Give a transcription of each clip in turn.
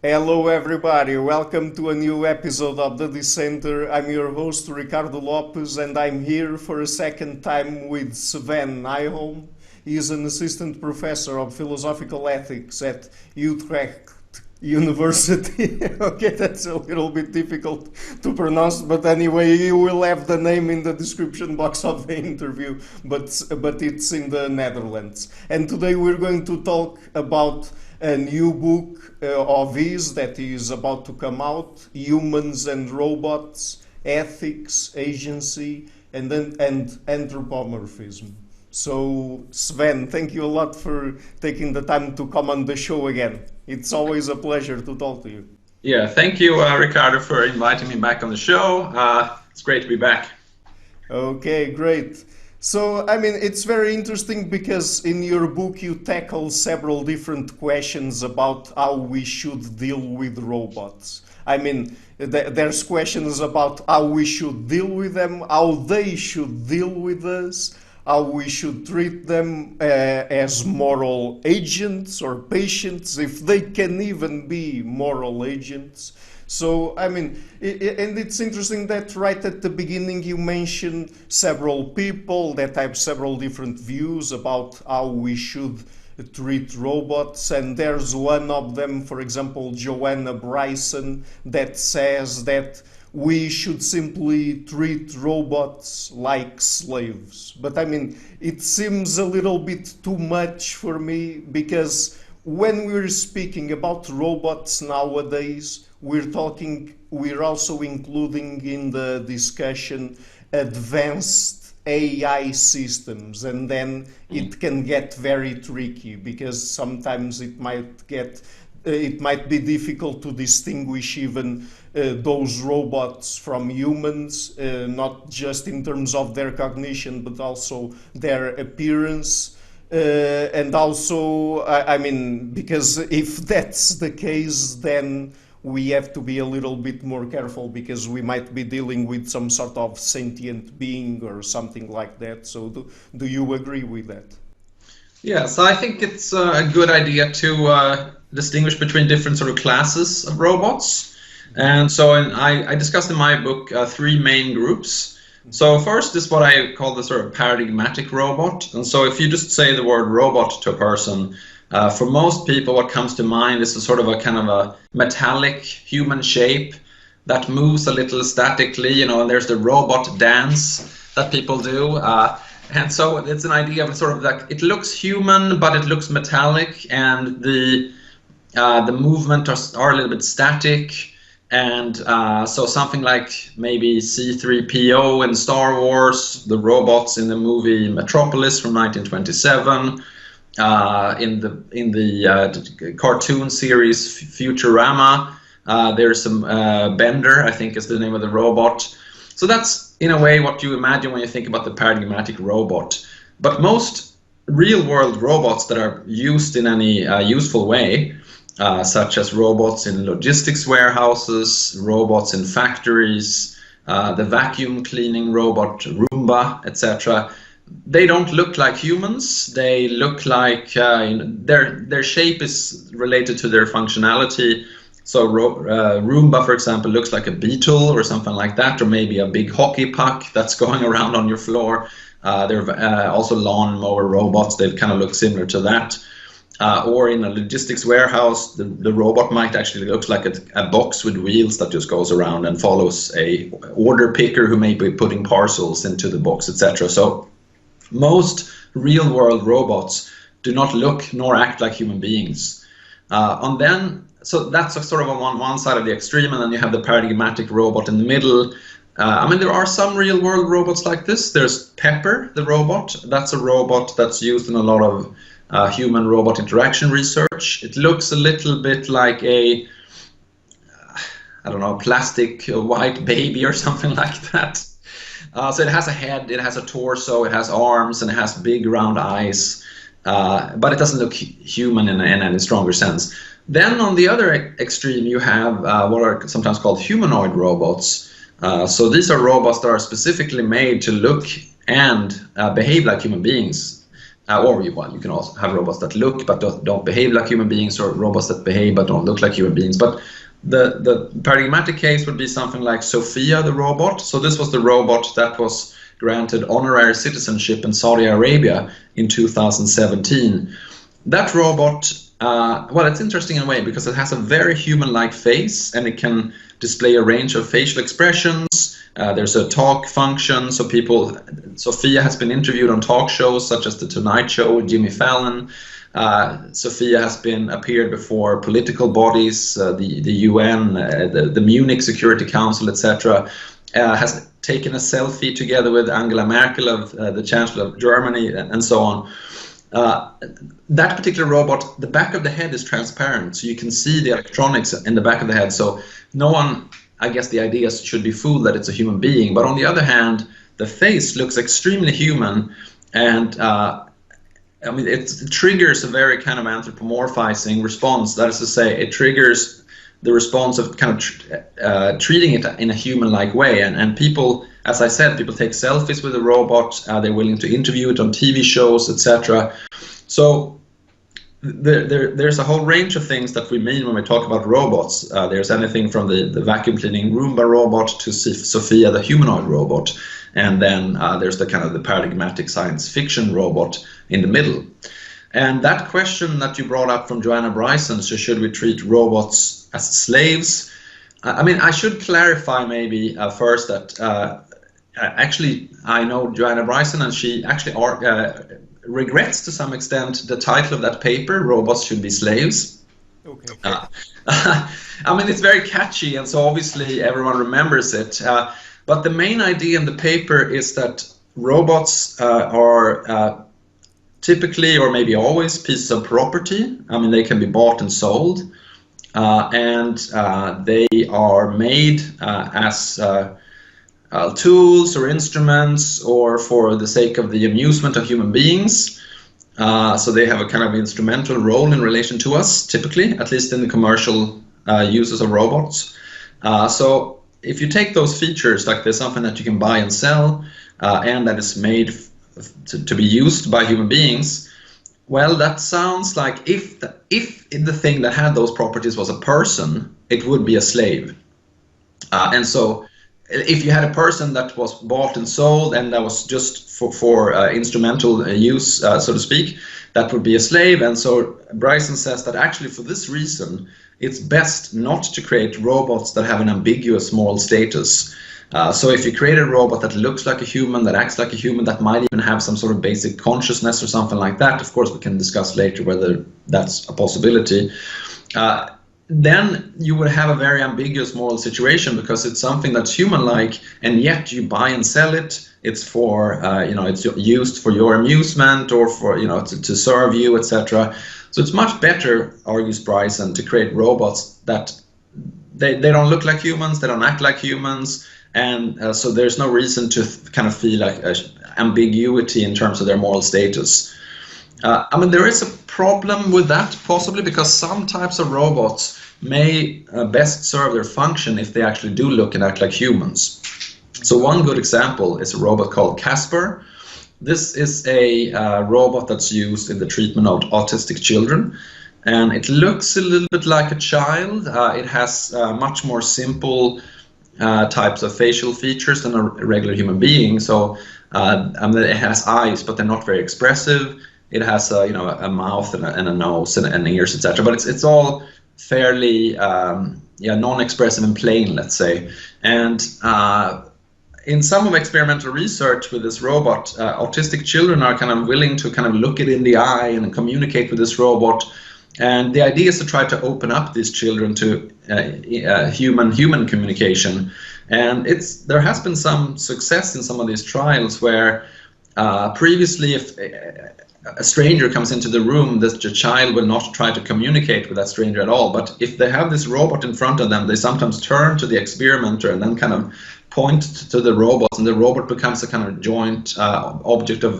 Hello, everybody. Welcome to a new episode of the Dissenter. I'm your host, Ricardo Lopes, and I'm here for a second time with Sven Nyholm. He is an assistant professor of philosophical ethics at Utrecht University. Okay, that's a little bit difficult to pronounce, but anyway, you will have the name in the description box of the interview, but it's in the Netherlands. And today we're going to talk about a new book of his that is about to come out, Humans and Robots, Ethics, Agency, and Anthropomorphism. So, Sven, thank you a lot for taking the time to come on the show again. It's always a pleasure to talk to you. Yeah, thank you, Ricardo, for inviting me back on the show. It's great to be back. Okay, great. So, it's very interesting because in your book you tackle several different questions about how we should deal with robots. There's questions about how we should deal with them, how they should deal with us, how we should treat them as moral agents or patients, if they can even be moral agents. So, and it's interesting that right at the beginning you mention several people that have several different views about how we should treat robots, and there's one of them, for example, Joanna Bryson, that says that we should simply treat robots like slaves. But it seems a little bit too much for me, because when we're speaking about robots nowadays, we're also including in the discussion advanced AI systems, and then it can get very tricky because sometimes it might be difficult to distinguish even those robots from humans, not just in terms of their cognition, but also their appearance. And also, because if that's the case, then we have to be a little bit more careful, because we might be dealing with some sort of sentient being or something like that. So do you agree with that? Yeah, so I think it's a good idea to distinguish between different sort of classes of robots. And so I discussed in my book three main groups. So first is what I call the sort of paradigmatic robot. And so if you just say the word robot to a person, for most people what comes to mind is a sort of a kind of a metallic human shape that moves a little statically, and there's the robot dance that people do. And so it's an idea of sort of like, it looks human, but it looks metallic, and the movements are a little bit static. And so something like maybe C-3PO in Star Wars, the robots in the movie Metropolis from 1927, in the cartoon series Futurama, there's some Bender, I think is the name of the robot. So that's in a way what you imagine when you think about the paradigmatic robot. But most real-world robots that are used in any useful way, such as robots in logistics warehouses, robots in factories, the vacuum cleaning robot Roomba, etc. They don't look like humans. They look like their shape is related to their functionality. So Roomba, for example, looks like a beetle or something like that, or maybe a big hockey puck that's going around on your floor. There are also lawnmower robots. They kind of look similar to that. Or in a logistics warehouse, the robot might actually look like a box with wheels that just goes around and follows a order picker who may be putting parcels into the box, etc. So most real-world robots do not look nor act like human beings. So that's a sort of on one side of the extreme, and then you have the paradigmatic robot in the middle. There are some real-world robots like this. There's Pepper, the robot. That's a robot that's used in a lot of human-robot interaction research. It looks a little bit like a, plastic white baby or something like that. So it has a head, it has a torso, it has arms, and it has big round eyes, but it doesn't look human in any stronger sense. Then on the other extreme, you have what are sometimes called humanoid robots. So these are robots that are specifically made to look and behave like human beings. You can also have robots that look but don't behave like human beings, or robots that behave but don't look like human beings. But the paradigmatic case would be something like Sophia the robot. So this was the robot that was granted honorary citizenship in Saudi Arabia in 2017. That robot, well, it's interesting in a way because it has a very human-like face, and it can display a range of facial expressions. There's a talk function, so Sophia has been interviewed on talk shows such as The Tonight Show with Jimmy Fallon. Sophia has appeared before political bodies, the UN, the Munich Security Council, etc. Has taken a selfie together with Angela Merkel, the Chancellor of Germany, and so on. That particular robot, the back of the head is transparent, so you can see the electronics in the back of the head. So no one, I guess the idea should be fooled that it's a human being. But on the other hand, the face looks extremely human, and I mean, it triggers a very kind of anthropomorphizing response. That is to say, it triggers the response of kind of treating it in a human-like way. And people, as I said, people take selfies with the robot. They're willing to interview it on TV shows, etc. So there's a whole range of things that we mean when we talk about robots. There's anything from the vacuum cleaning Roomba robot to Sophia the humanoid robot. And then there's the kind of the paradigmatic science fiction robot in the middle. And that question that you brought up from Joanna Bryson, so should we treat robots as slaves? I mean, I should clarify maybe first that actually I know Joanna Bryson, and she actually regrets to some extent the title of that paper, Robots Should Be Slaves. Okay. I mean, it's very catchy, and so obviously everyone remembers it. But the main idea in the paper is that robots are typically, or maybe always, pieces of property. I mean, they can be bought and sold, and they are made as tools or instruments, or for the sake of the amusement of human beings. So they have a kind of instrumental role in relation to us, typically, at least in the commercial uses of robots. So if you take those features, like there's something that you can buy and sell, and that is made to be used by human beings, well, that sounds like if the thing that had those properties was a person, it would be a slave. And so if you had a person that was bought and sold and that was just for instrumental use, so to speak, that would be a slave. And so Bryson says that actually for this reason, it's best not to create robots that have an ambiguous moral status. So if you create a robot that looks like a human, that acts like a human, that might even have some sort of basic consciousness or something like that, of course we can discuss later whether that's a possibility, then you would have a very ambiguous moral situation, because it's something that's human-like, and yet you buy and sell it. It's for, it's used for your amusement, or for, to serve you, etc. So it's much better, argues Bryson, to create robots that they don't look like humans, they don't act like humans, and so there's no reason to kind of feel like ambiguity in terms of their moral status. I mean, there is a problem with that, possibly, because some types of robots may best serve their function if they actually do look and act like humans. So one good example is a robot called Casper. This is a robot that's used in the treatment of autistic children, and it looks a little bit like a child. It has much more simple types of facial features than a regular human being. So it has eyes, but they're not very expressive. It has a mouth and a nose and ears, etc. But it's all fairly non-expressive and plain, let's say. And in some of experimental research with this robot, autistic children are kind of willing to kind of look it in the eye and communicate with this robot. And the idea is to try to open up these children to human communication. And there has been some success in some of these trials where previously, if a stranger comes into the room, the child will not try to communicate with that stranger at all. But if they have this robot in front of them, they sometimes turn to the experimenter and then kind of point to the robot, and the robot becomes a kind of joint object of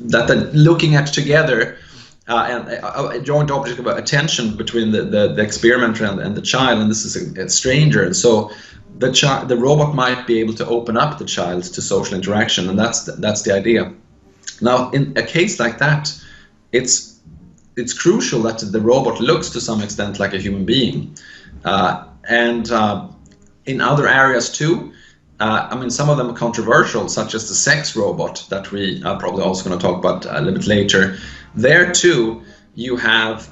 that they're looking at together, and a joint object of attention between the experimenter and the child, and this is a stranger. And so the robot might be able to open up the child to social interaction, and that's the idea. Now, in a case like that, it's crucial that the robot looks to some extent like a human being, and in other areas too. I mean, some of them are controversial, such as the sex robot that we are probably also going to talk about a little bit later. There too, you have,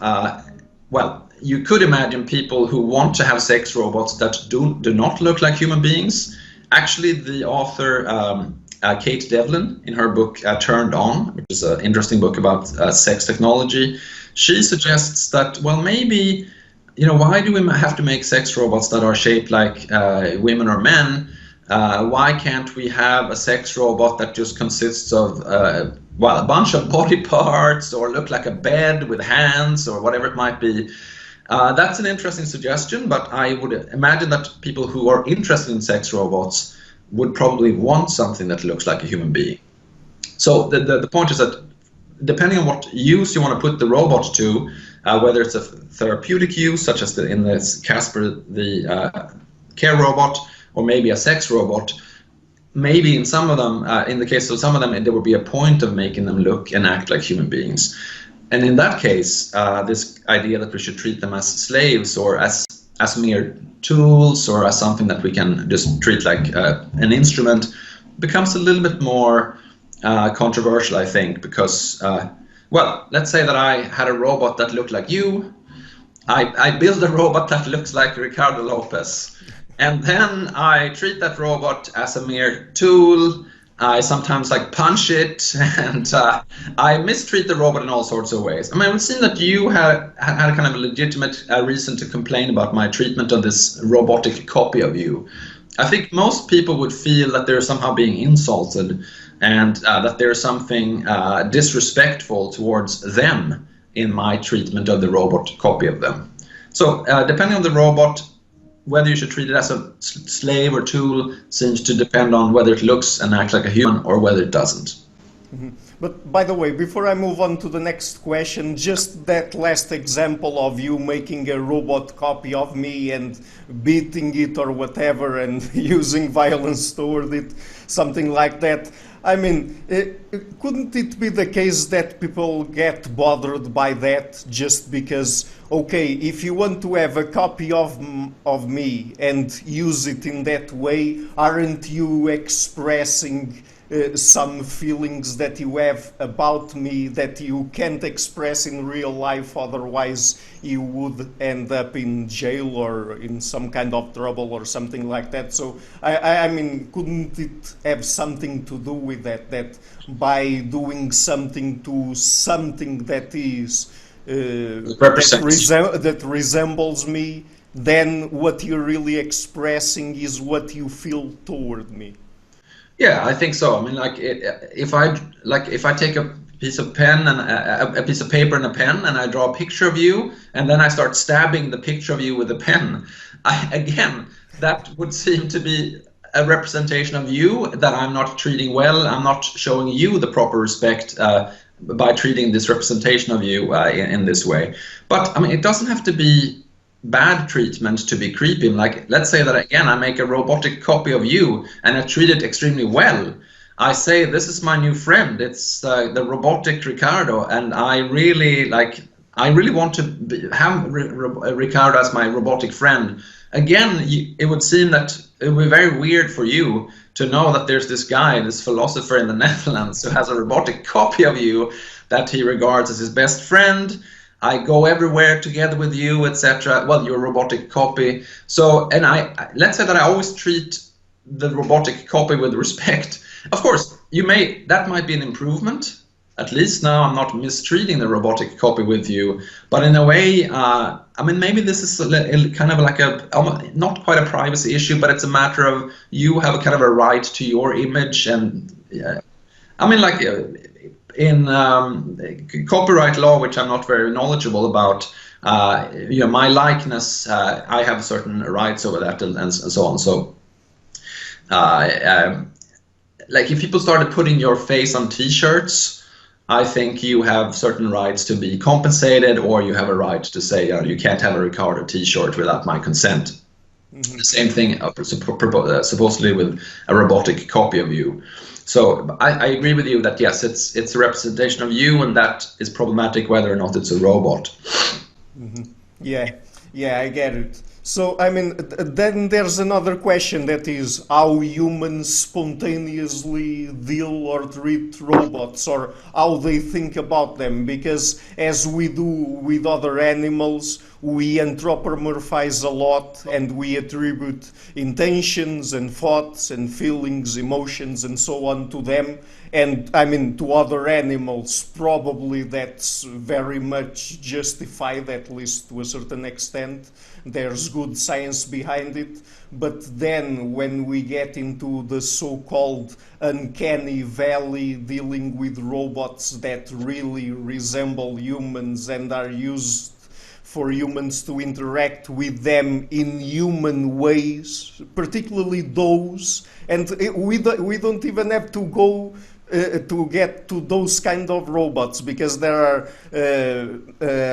well, you could imagine people who want to have sex robots that do not look like human beings. Actually, the author, Kate Devlin, in her book Turned On, which is an interesting book about sex technology, she suggests that, well, maybe, you know, why do we have to make sex robots that are shaped like women or men? Why can't we have a sex robot that just consists of, well, a bunch of body parts, or look like a bed with hands, or whatever it might be? That's an interesting suggestion, but I would imagine that people who are interested in sex robots would probably want something that looks like a human being. So the point is that depending on what use you want to put the robot to, whether it's a therapeutic use, such as in this Casper, the care robot, or maybe a sex robot, maybe in some of them, in the case of some of them, there would be a point of making them look and act like human beings. And in that case, this idea that we should treat them as slaves or as mere tools or as something that we can just treat like an instrument becomes a little bit more controversial, I think, because, well, let's say that I had a robot that looked like you. I build a robot that looks like Ricardo Lopez. And then I treat that robot as a mere tool. I sometimes like punch it, and I mistreat the robot in all sorts of ways. I mean, it would seem that you had a kind of a legitimate reason to complain about my treatment of this robotic copy of you. I think most people would feel that they're somehow being insulted, and that there's something disrespectful towards them in my treatment of the robot copy of them. So depending on the robot, whether you should treat it as a slave or tool seems to depend on whether it looks and acts like a human or whether it doesn't. Mm-hmm. But by the way, before I move on to the next question, just that last example of you making a robot copy of me and beating it or whatever and using violence toward it, something like that. I mean, couldn't it be the case that people get bothered by that just because, okay, if you want to have a copy of me and use it in that way, aren't you expressing some feelings that you have about me that you can't express in real life, otherwise you would end up in jail or in some kind of trouble or something like that? So I mean, couldn't it have something to do with that by doing something to something that is that resembles me, then what you're really expressing is what you feel toward me? Yeah, I think so. I mean, like if I take a piece of pen and a piece of paper and a pen, and I draw a picture of you, and then I start stabbing the picture of you with a pen, again, that would seem to be a representation of you that I'm not treating well. I'm not showing you the proper respect by treating this representation of you in this way. But I mean, it doesn't have to be bad treatment to be creepy. Like, let's say that again I make a robotic copy of you and I treat it extremely well. I say, this is my new friend, it's the robotic Ricardo, and I really want to have Ricardo as my robotic friend. Again, it would seem that it would be very weird for you to know that there's this guy, this philosopher in the Netherlands, who has a robotic copy of you that he regards as his best friend. I go everywhere together with you, etc. Well, your robotic copy. So, and let's say that I always treat the robotic copy with respect. Of course, that might be an improvement. At least now I'm not mistreating the robotic copy with you. But in a way, I mean, maybe this is kind of like not quite a privacy issue, but it's a matter of you have a kind of a right to your image. And I mean, like in copyright law, which I'm not very knowledgeable about, my likeness, I have certain rights over that, and so on. So, like if people started putting your face on T-shirts, I think you have certain rights to be compensated, or you have a right to say, you can't have a Ricardo T-shirt without my consent. The same thing supposedly with a robotic copy of you. So I agree with you that yes, it's a representation of you, and that is problematic whether or not it's a robot. Yeah, yeah, I get it. So, I mean, then there's another question, that is how humans spontaneously deal or treat robots, or how they think about them. Because as we do with other animals, we anthropomorphize a lot and we attribute intentions and thoughts and feelings, emotions, and so on to them. And I mean, to other animals, probably that's very much justified, at least to a certain extent. There's good science behind it. But then when we get into the so-called uncanny valley, dealing with robots that really resemble humans and are used for humans to interact with them in human ways, particularly those, and we don't even have to go to get to those kind of robots, because there are,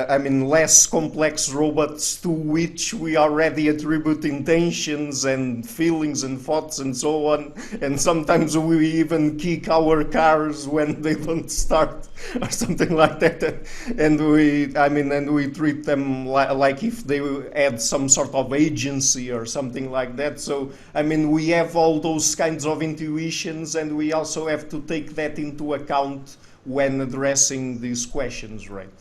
I mean, less complex robots to which we already attribute intentions and feelings and thoughts and so on. And sometimes we even kick our cars when they don't start or something like that. And we treat them like if they had some sort of agency or something like that. So, I mean, we have all those kinds of intuitions, and we also have to take that into account when addressing these questions, right?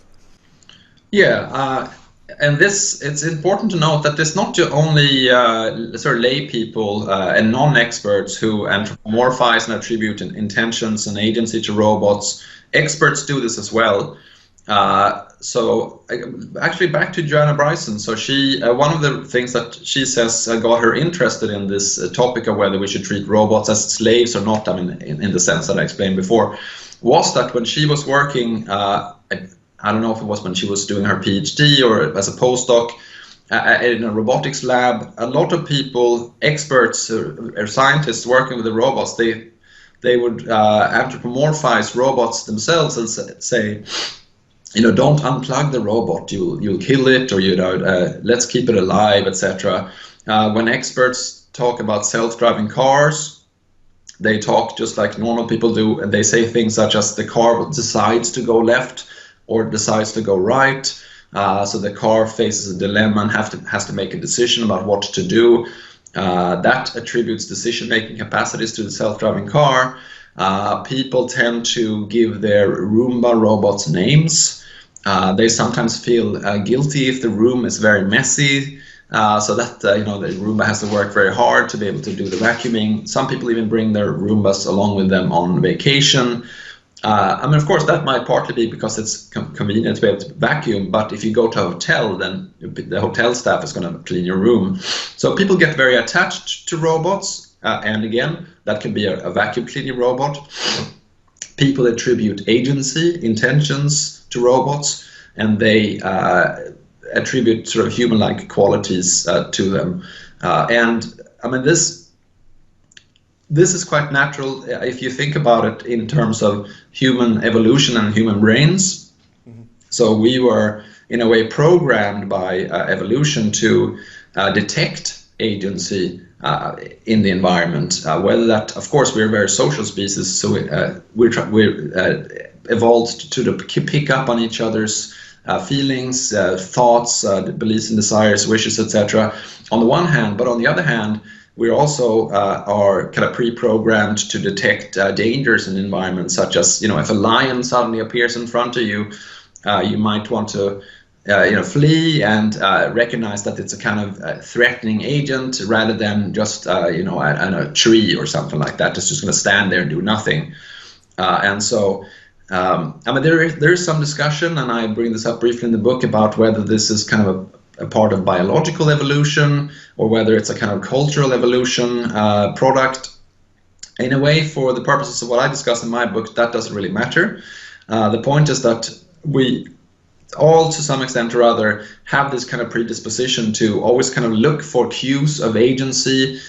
Yeah, and it's important to note that it's not only sort of lay people and non-experts who anthropomorphize and attribute intentions and agency to robots. Experts do this as well. So actually, back to Joanna Bryson. So she, one of the things that she says got her interested in this topic of whether we should treat robots as slaves or not, I mean, in the sense that I explained before, was that when she was working, I don't know if it was when she was doing her PhD or as a postdoc in a robotics lab, a lot of people, experts or scientists working with the robots, they would anthropomorphize robots themselves and say, you know, don't unplug the robot, you'll kill it, or, you know, let's keep it alive, etc. When experts talk about self-driving cars, they talk just like normal people do, and they say things such as the car decides to go left or decides to go right. So the car faces a dilemma and has to make a decision about what to do. That attributes decision-making capacities to the self-driving car. People tend to give their Roomba robots names. They sometimes feel guilty if the room is very messy, so that you know, the Roomba has to work very hard to be able to do the vacuuming. Some people even bring their Roombas along with them on vacation. I mean, of course, that might partly be because it's convenient to be able to vacuum, but if you go to a hotel, then the hotel staff is going to clean your room. So people get very attached to robots, and again, that can be a vacuum cleaning robot. People attribute agency, intentions to robots, and they attribute sort of human-like qualities to them. And I mean, this is quite natural if you think about it in terms of human evolution and human brains. Mm-hmm. So we were, in a way, programmed by evolution to detect agency in the environment. Whether that, of course, we're a very social species, so we're evolved to pick up on each other's feelings, thoughts, beliefs and desires, wishes, etc. on the one hand, but on the other hand, we also are kind of pre-programmed to detect dangers in environments, such as, you know, if a lion suddenly appears in front of you, you might want to flee and recognize that it's a kind of threatening agent rather than just a tree or something like that. It's just going to stand there and do nothing. And so, I mean, there is some discussion, and I bring this up briefly in the book, about whether this is kind of a part of biological evolution or whether it's a kind of cultural evolution product. In a way, for the purposes of what I discuss in my book, that doesn't really matter. The point is that we all to some extent or other have this kind of predisposition to always kind of look for cues of agency,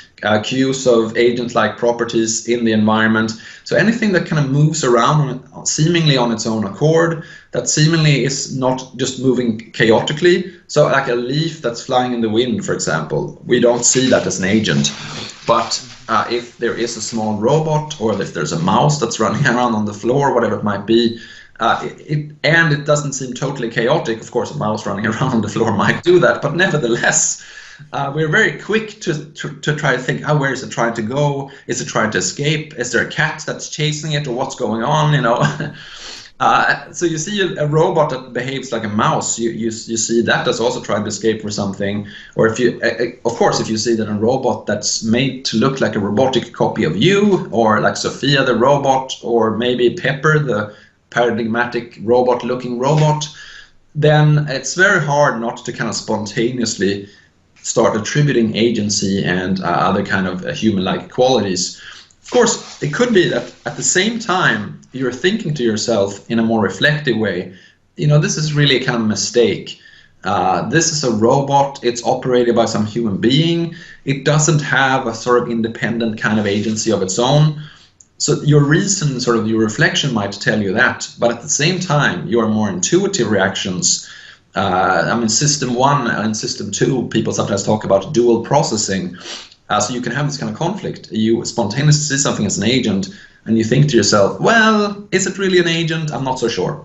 cues of agent-like properties in the environment. So anything that kind of moves around seemingly on its own accord, that seemingly is not just moving chaotically. So like a leaf that's flying in the wind, for example, we don't see that as an agent. But if there is a small robot, or if there's a mouse that's running around on the floor, whatever it might be, and it doesn't seem totally chaotic. Of course, a mouse running around on the floor might do that, but nevertheless, we're very quick to try to think, where is it trying to go? Is it trying to escape? Is there a cat that's chasing it, or what's going on? You know. So you see a robot that behaves like a mouse. You see that as also trying to escape for something. Or if you, of course, if you see that a robot that's made to look like a robotic copy of you, or like Sophia the robot, or maybe Pepper the paradigmatic robot-looking robot, then it's very hard not to kind of spontaneously start attributing agency and other kind of human-like qualities. Of course, it could be that at the same time you're thinking to yourself in a more reflective way, you know, this is really a kind of mistake. This is a robot, it's operated by some human being, it doesn't have a sort of independent kind of agency of its own. So your reason, sort of your reflection might tell you that, but at the same time, your more intuitive reactions, I mean, system 1 and system 2, people sometimes talk about dual processing. So you can have this kind of conflict. You spontaneously see something as an agent, and you think to yourself, well, is it really an agent? I'm not so sure.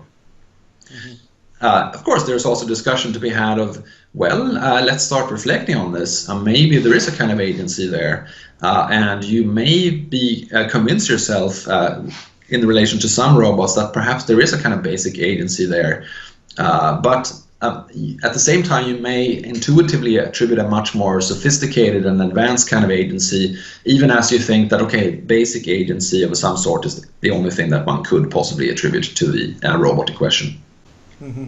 Of course, there's also discussion to be had of, well, let's start reflecting on this. Maybe there is a kind of agency there, and you may be convince yourself in relation to some robots that perhaps there is a kind of basic agency there. But at the same time, you may intuitively attribute a much more sophisticated and advanced kind of agency, even as you think that, okay, basic agency of some sort is the only thing that one could possibly attribute to the robot in question. Mm-hmm.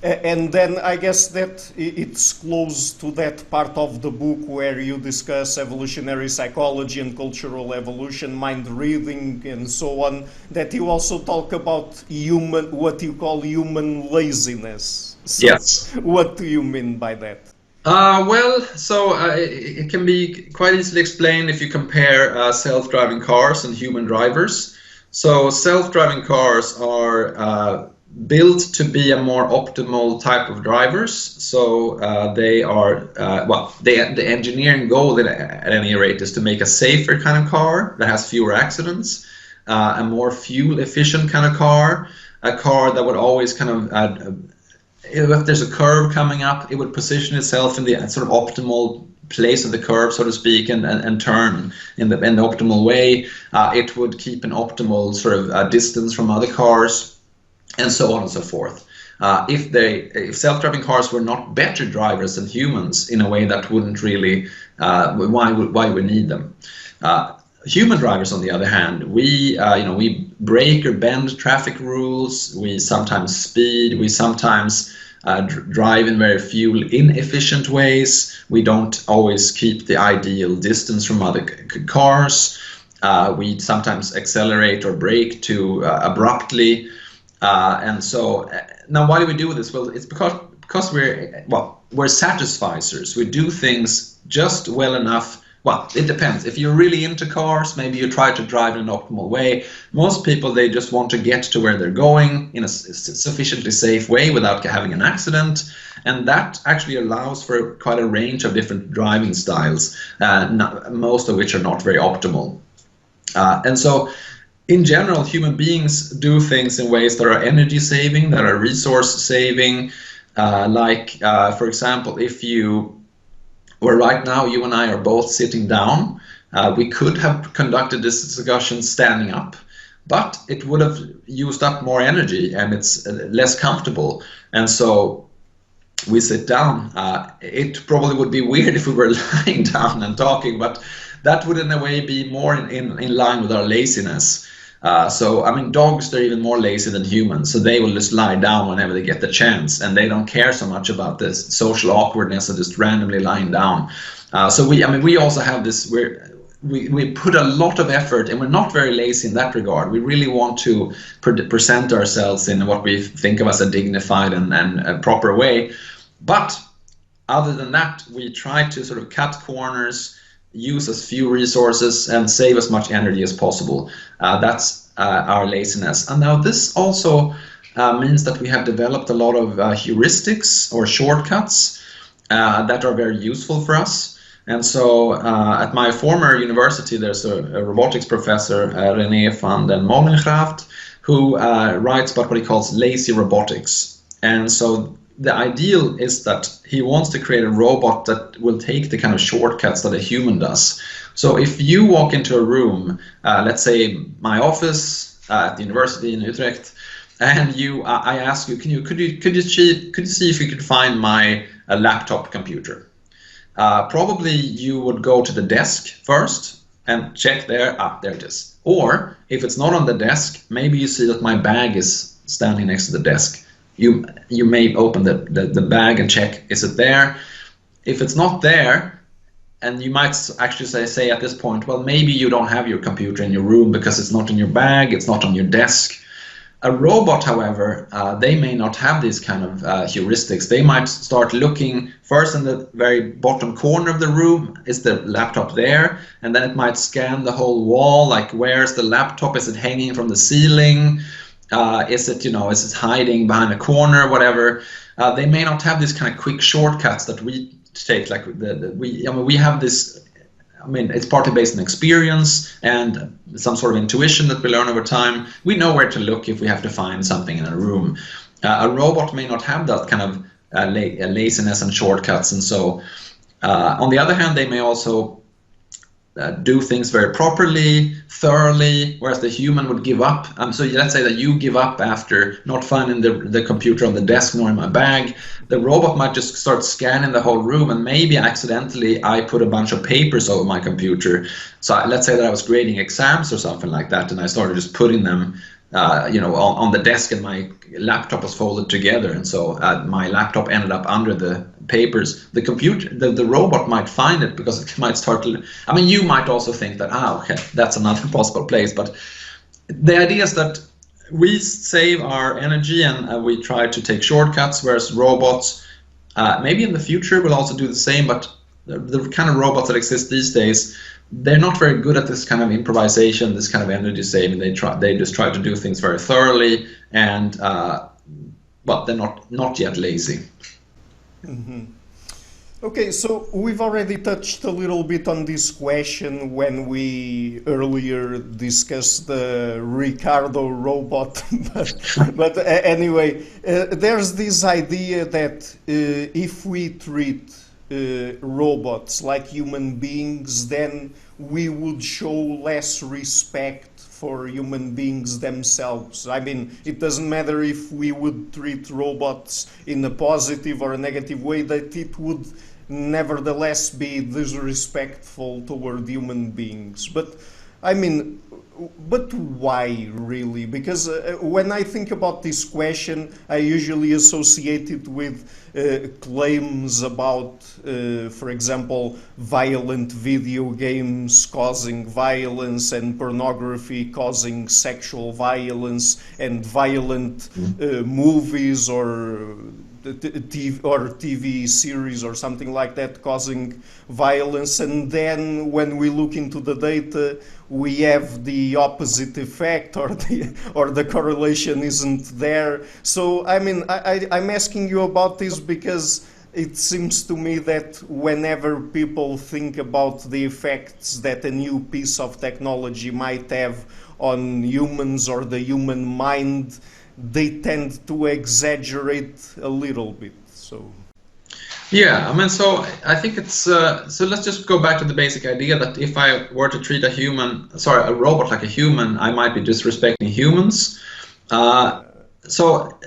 And then I guess that it's close to that part of the book where you discuss evolutionary psychology and cultural evolution, mind reading and so on, that you also talk about human, what you call human laziness. So yes. What do you mean by that? Well, so it can be quite easily explained if you compare self-driving cars and human drivers. So self-driving cars are built to be a more optimal type of drivers. So they are, the engineering goal at any rate is to make a safer kind of car that has fewer accidents, a more fuel efficient kind of car, a car that would always kind of, if there's a curve coming up, it would position itself in the sort of optimal place of the curve, so to speak, and turn in the optimal way. It would keep an optimal sort of distance from other cars, and so on and so forth. If self-driving cars were not better drivers than humans in a way that wouldn't really, why we need them? Human drivers, on the other hand, we break or bend traffic rules. We sometimes speed. We sometimes drive in very fuel inefficient ways. We don't always keep the ideal distance from other cars. We sometimes accelerate or brake too abruptly. And so now why do we do this? Well, it's because we're satisficers. We do things just well enough. Well, it depends. If you're really into cars, maybe you try to drive in an optimal way. Most people, they just want to get to where they're going in a sufficiently safe way without having an accident. And that actually allows for quite a range of different driving styles, most of which are not very optimal. And so in general, human beings do things in ways that are energy saving, that are resource saving. For example, if right now you and I are both sitting down, we could have conducted this discussion standing up, but it would have used up more energy and it's less comfortable. And so we sit down. It probably would be weird if we were lying down and talking, but that would in a way be more in line with our laziness. So, I mean, dogs, they're even more lazy than humans, so they will just lie down whenever they get the chance, and they don't care so much about this social awkwardness of just randomly lying down. So we also have this, we put a lot of effort, and we're not very lazy in that regard. We really want to present ourselves in what we think of as a dignified and a proper way. But other than that, we try to sort of cut corners, use as few resources, and save as much energy as possible. That's our laziness. And now this also means that we have developed a lot of heuristics or shortcuts that are very useful for us. And so at my former university, there's a robotics professor, René van den Molengraft, who writes about what he calls lazy robotics. And so the ideal is that he wants to create a robot that will take the kind of shortcuts that a human does. So if you walk into a room, let's say my office at the university in Utrecht, and I ask you, could you see if you could find my laptop computer? Probably you would go to the desk first and check there. There it is. Or if it's not on the desk, maybe you see that my bag is standing next to the desk. You may open the bag and check, is it there? If it's not there, and you might actually say at this point, well, maybe you don't have your computer in your room because it's not in your bag, it's not on your desk. A robot, however, they may not have these kind of heuristics. They might start looking first in the very bottom corner of the room. Is the laptop there? And then it might scan the whole wall, like where's the laptop? Is it hanging from the ceiling? Is it hiding behind a corner, whatever? They may not have these kind of quick shortcuts that we take. Like we have this. I mean, it's partly based on experience and some sort of intuition that we learn over time. We know where to look if we have to find something in a room. A robot may not have that kind of laziness and shortcuts, and so on the other hand, they may also do things very properly, thoroughly, whereas the human would give up. So let's say that you give up after not finding the computer on the desk nor in my bag. The robot might just start scanning the whole room, and maybe accidentally I put a bunch of papers over my computer. So let's say that I was grading exams or something like that, and I started just putting them on the desk, and my laptop was folded together, and so my laptop ended up under the papers. The computer, the robot might find it because it might start to. I mean, you might also think that okay, that's another possible place, but the idea is that we save our energy and we try to take shortcuts, whereas robots, maybe in the future, will also do the same. But the kind of robots that exist these days, they're not very good at this kind of improvisation, this kind of energy saving. They just try to do things very thoroughly, and they're not yet lazy. Mm-hmm. Okay, so we've already touched a little bit on this question when we earlier discussed the Ricardo robot, but anyway, there's this idea that if we treat robots like human beings, then we would show less respect for human beings themselves. I mean, it doesn't matter if we would treat robots in a positive or a negative way, that it would nevertheless be disrespectful toward human beings. But I mean, but why really? Because when I think about this question, I usually associate it with claims about, for example, violent video games causing violence and pornography causing sexual violence, and violent movies or TV series or something like that causing violence, and then when we look into the data, we have the opposite effect, or the correlation isn't there. So I mean, I'm asking you about this because it seems to me that whenever people think about the effects that a new piece of technology might have on humans or the human mind, they tend to exaggerate a little bit. So yeah, I mean, so I think it's so let's just go back to the basic idea that if I were to treat a robot like a human, I might be disrespecting humans. So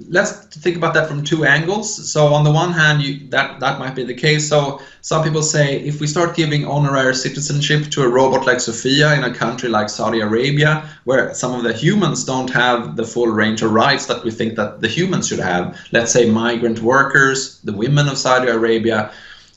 let's think about that from two angles. So on the one hand, that might be the case. So some people say if we start giving honorary citizenship to a robot like Sophia in a country like Saudi Arabia, where some of the humans don't have the full range of rights that we think that the humans should have, let's say migrant workers, the women of Saudi Arabia,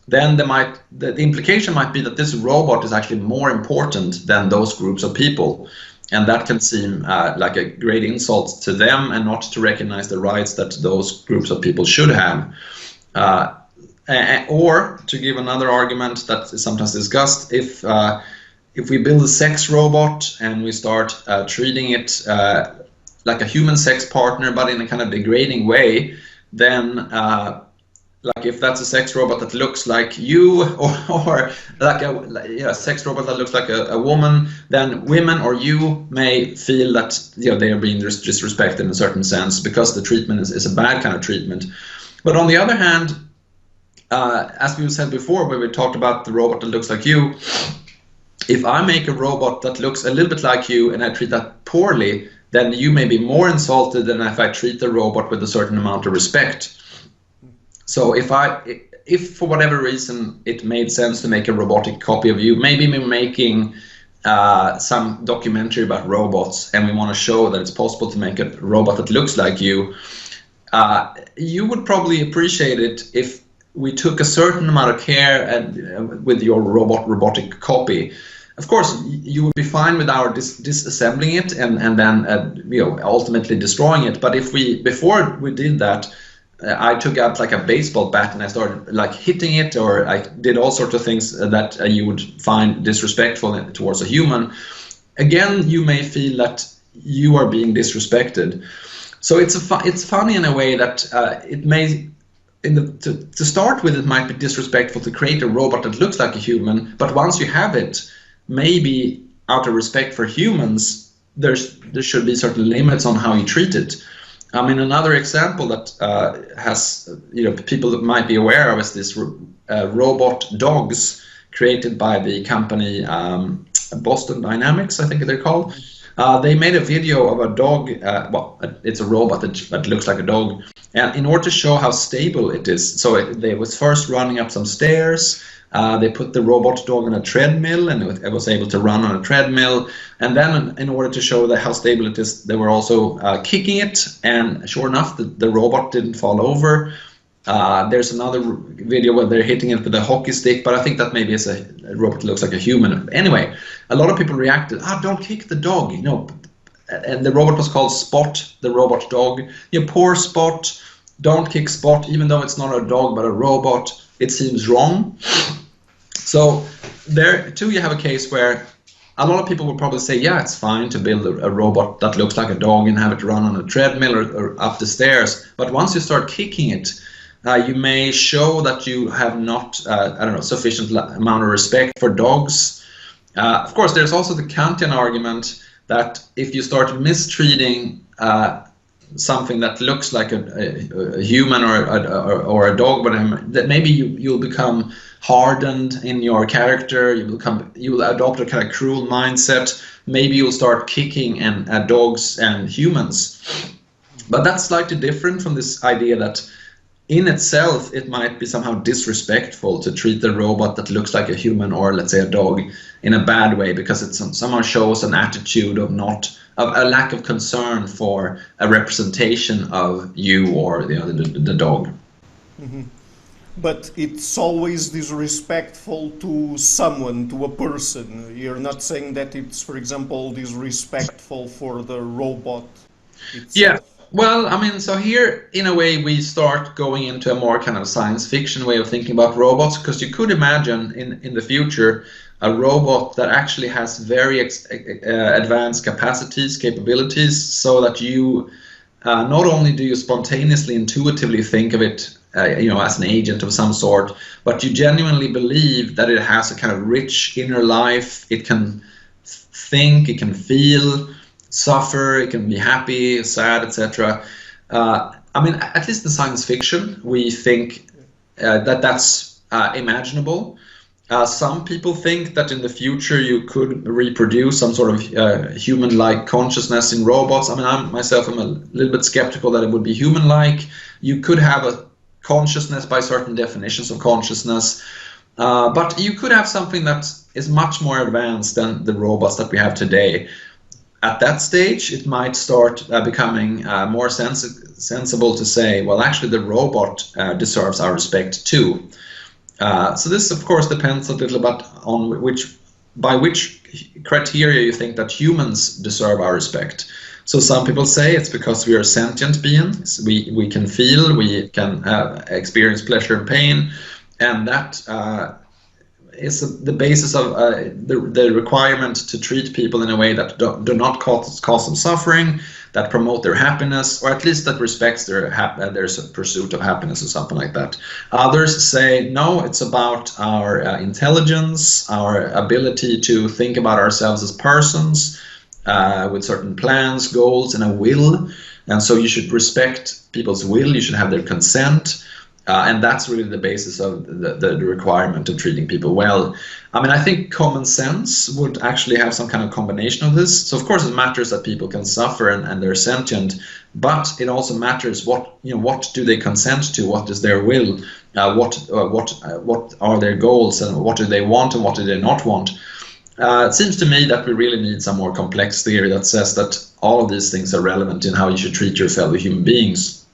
then the implication might be that this robot is actually more important than those groups of people. And that can seem like a great insult to them and not to recognize the rights that those groups of people should have. Or to give another argument that is sometimes discussed, if we build a sex robot and we start treating it like a human sex partner, but in a kind of degrading way, then like if that's a sex robot that looks like you, or like a sex robot that looks like a woman, then women or you may feel that they are being disrespected in a certain sense because the treatment is a bad kind of treatment. But on the other hand, as we said before, when we talked about the robot that looks like you, if I make a robot that looks a little bit like you and I treat that poorly, then you may be more insulted than if I treat the robot with a certain amount of respect. So if for whatever reason it made sense to make a robotic copy of you, maybe we're making some documentary about robots and we want to show that it's possible to make a robot that looks like you, you would probably appreciate it if we took a certain amount of care with your robotic copy. Of course, you would be fine with our disassembling it and then ultimately destroying it. But if before we did that, I took out like a baseball bat and I started like hitting it, or I did all sorts of things that you would find disrespectful towards a human. Again, you may feel that you are being disrespected. So it's funny in a way that it may, to start with, it might be disrespectful to create a robot that looks like a human, but once you have it, maybe out of respect for humans, there should be certain limits on how you treat it. I mean, another example that has people that might be aware of is this robot dogs created by the company Boston Dynamics, I think they're called. They made a video of a dog. Well, it's a robot that looks like a dog, and in order to show how stable it is, so they was first running up some stairs. They put the robot dog on a treadmill, and it was able to run on a treadmill. And then, in order to show how stable it is, they were also kicking it. And sure enough, the robot didn't fall over. There's another video where they're hitting it with a hockey stick, but I think that maybe is a robot that looks like a human. Anyway, a lot of people reacted, don't kick the dog, And the robot was called Spot, the robot dog. Poor Spot, don't kick Spot, even though it's not a dog but a robot. It seems wrong. So there too you have a case where a lot of people will probably say, yeah, it's fine to build a robot that looks like a dog and have it run on a treadmill or up the stairs. But once you start kicking it, you may show that you have not, sufficient amount of respect for dogs. Of course, there's also the Kantian argument that if you start mistreating something that looks like a human or a dog, but that maybe you'll become hardened in your character. You'll adopt a kind of cruel mindset. Maybe you'll start kicking at dogs and humans. But that's slightly different from this idea that in itself it might be somehow disrespectful to treat the robot that looks like a human or let's say a dog in a bad way, because it somehow shows an attitude of a lack of concern for a representation of you or the dog. Mm-hmm. But it's always disrespectful to someone, to a person. You're not saying that it's, for example, disrespectful for the robot itself. Yeah. Well, I mean, so here, in a way, we start going into a more kind of science fiction way of thinking about robots, because you could imagine in the future a robot that actually has very advanced capabilities, so that you not only do you spontaneously, intuitively think of it as an agent of some sort, but you genuinely believe that it has a kind of rich inner life. It can think, it can feel, suffer, it can be happy, sad, etc. I mean, at least in science fiction, we think that's imaginable. Some people think that in the future you could reproduce some sort of human-like consciousness in robots. I mean, I myself am a little bit skeptical that it would be human-like. You could have a consciousness by certain definitions of consciousness, but you could have something that is much more advanced than the robots that we have today. At that stage, it might start becoming more sensible to say, well, actually the robot deserves our respect too. So this, of course, depends a little bit on by which criteria you think that humans deserve our respect. So some people say it's because we are sentient beings, we can feel, we can experience pleasure and pain, and that is the basis of the requirement to treat people in a way that do not cause them suffering, that promote their happiness, or at least that respects their pursuit of happiness or something like that. Others say, no, it's about our intelligence, our ability to think about ourselves as persons with certain plans, goals, and a will. And so you should respect people's will, you should have their consent. And that's really the basis of the requirement of treating people well. I mean, I think common sense would actually have some kind of combination of this. So of course it matters that people can suffer and they're sentient, but it also matters what do they consent to, what is their will, what are their goals, and what do they want and what do they not want. It seems to me that we really need some more complex theory that says that all of these things are relevant in how you should treat your fellow human beings.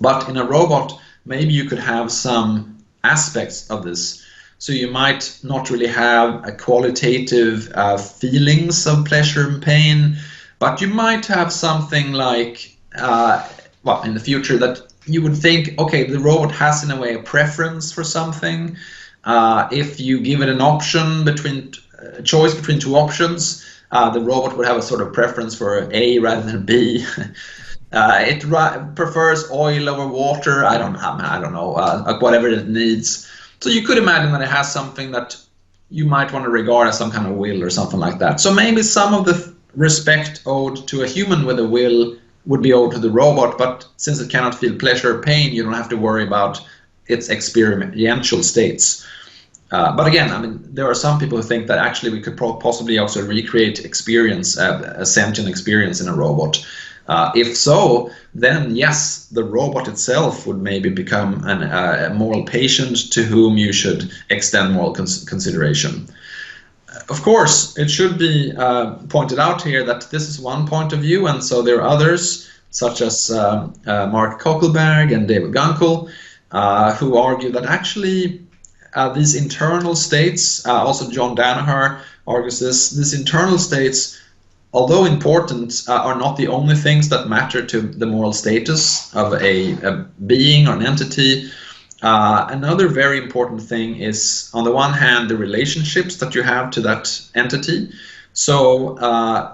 But in a robot, maybe you could have some aspects of this. So you might not really have a qualitative feelings of pleasure and pain, but you might have something like, in the future that you would think, okay, the robot has in a way a preference for something. If you give it an option a choice between two options, the robot would have a sort of preference for A rather than B. It prefers oil over water. I don't know, whatever it needs. So you could imagine that it has something that you might want to regard as some kind of will or something like that. So maybe some of the respect owed to a human with a will would be owed to the robot, but since it cannot feel pleasure or pain, you don't have to worry about its experiential states. But again, I mean, there are some people who think that actually we could possibly also recreate a sentient experience in a robot. If so, then yes, the robot itself would maybe become a moral patient to whom you should extend moral consideration. Of course, it should be pointed out here that this is one point of view, and so there are others, such as Mark Kokelberg and David Gunkel, who argue that actually these internal states, also John Danaher argues these internal states, although important, are not the only things that matter to the moral status of a being or an entity. Another very important thing is, on the one hand, the relationships that you have to that entity. So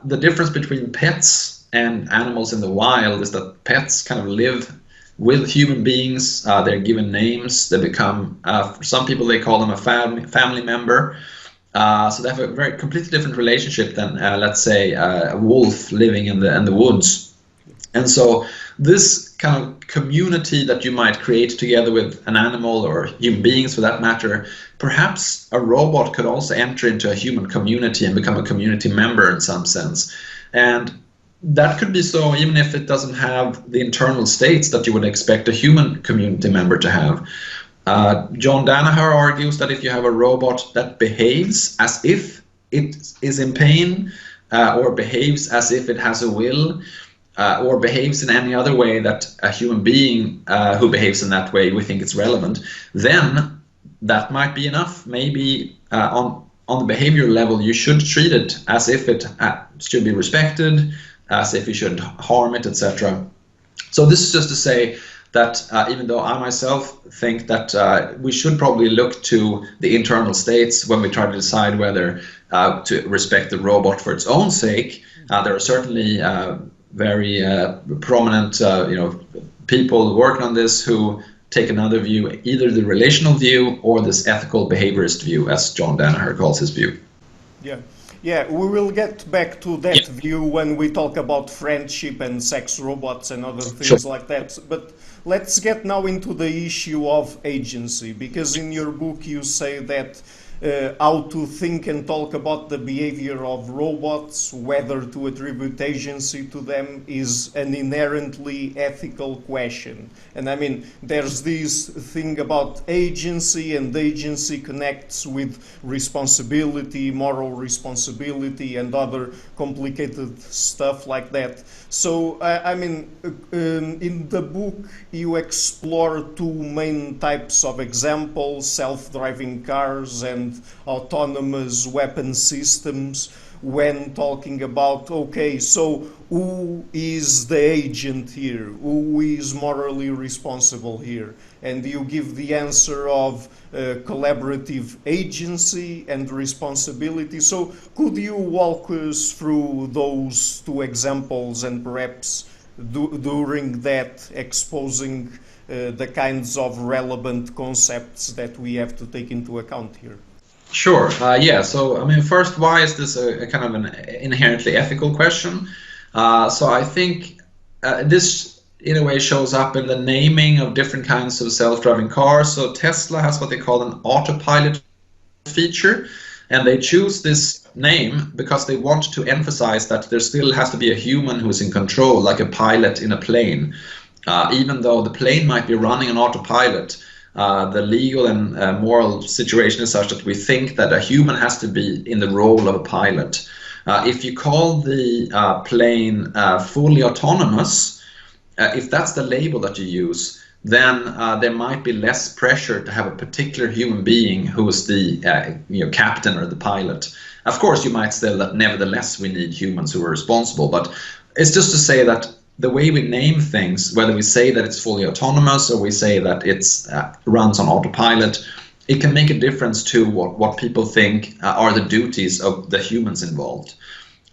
the difference between pets and animals in the wild is that pets kind of live with human beings. They're given names. They become, for some people, they call them a family member. So they have a very completely different relationship than, let's say, a wolf living in the woods. And so this kind of community that you might create together with an animal or human beings for that matter, perhaps a robot could also enter into a human community and become a community member in some sense. And that could be so even if it doesn't have the internal states that you would expect a human community member to have. John Danaher argues that if you have a robot that behaves as if it is in pain, or behaves as if it has a will, or behaves in any other way that a human being who behaves in that way we think it's relevant, then that might be enough. Maybe on the behavior level you should treat it as if it should be respected, as if you shouldn't harm it, etc. So this is just to say that even though I myself think that we should probably look to the internal states when we try to decide whether to respect the robot for its own sake, there are certainly very prominent people working on this who take another view, either the relational view or this ethical behaviorist view, as John Danaher calls his view. Yeah, we will get back to that view when we talk about friendship and sex robots and other things like that. But let's get now into the issue of agency, because in your book you say that how to think and talk about the behavior of robots, whether to attribute agency to them, is an inherently ethical question. And I mean, there's this thing about agency, and agency connects with responsibility, moral responsibility, and other complicated stuff like that. So, I mean, in the book, you explore two main types of examples: self-driving cars and autonomous weapon systems, when talking about, okay, so who is the agent here? Who is morally responsible here? And you give the answer of collaborative agency and responsibility. So could you walk us through those two examples, and perhaps during that exposing the kinds of relevant concepts that we have to take into account here? Sure. Yeah. So, I mean, first, why is this a kind of an inherently ethical question? So I think this, in a way, shows up in the naming of different kinds of self-driving cars. So Tesla has what they call an autopilot feature, and they choose this name because they want to emphasize that there still has to be a human who is in control, like a pilot in a plane. Even though the plane might be running on autopilot, the legal and moral situation is such that we think that a human has to be in the role of a pilot. If you call the plane fully autonomous, if that's the label that you use, then there might be less pressure to have a particular human being who is the captain or the pilot. Of course, you might say that nevertheless we need humans who are responsible, but it's just to say that the way we name things, whether we say that it's fully autonomous or we say that it's runs on autopilot, it can make a difference to what people think are the duties of the humans involved.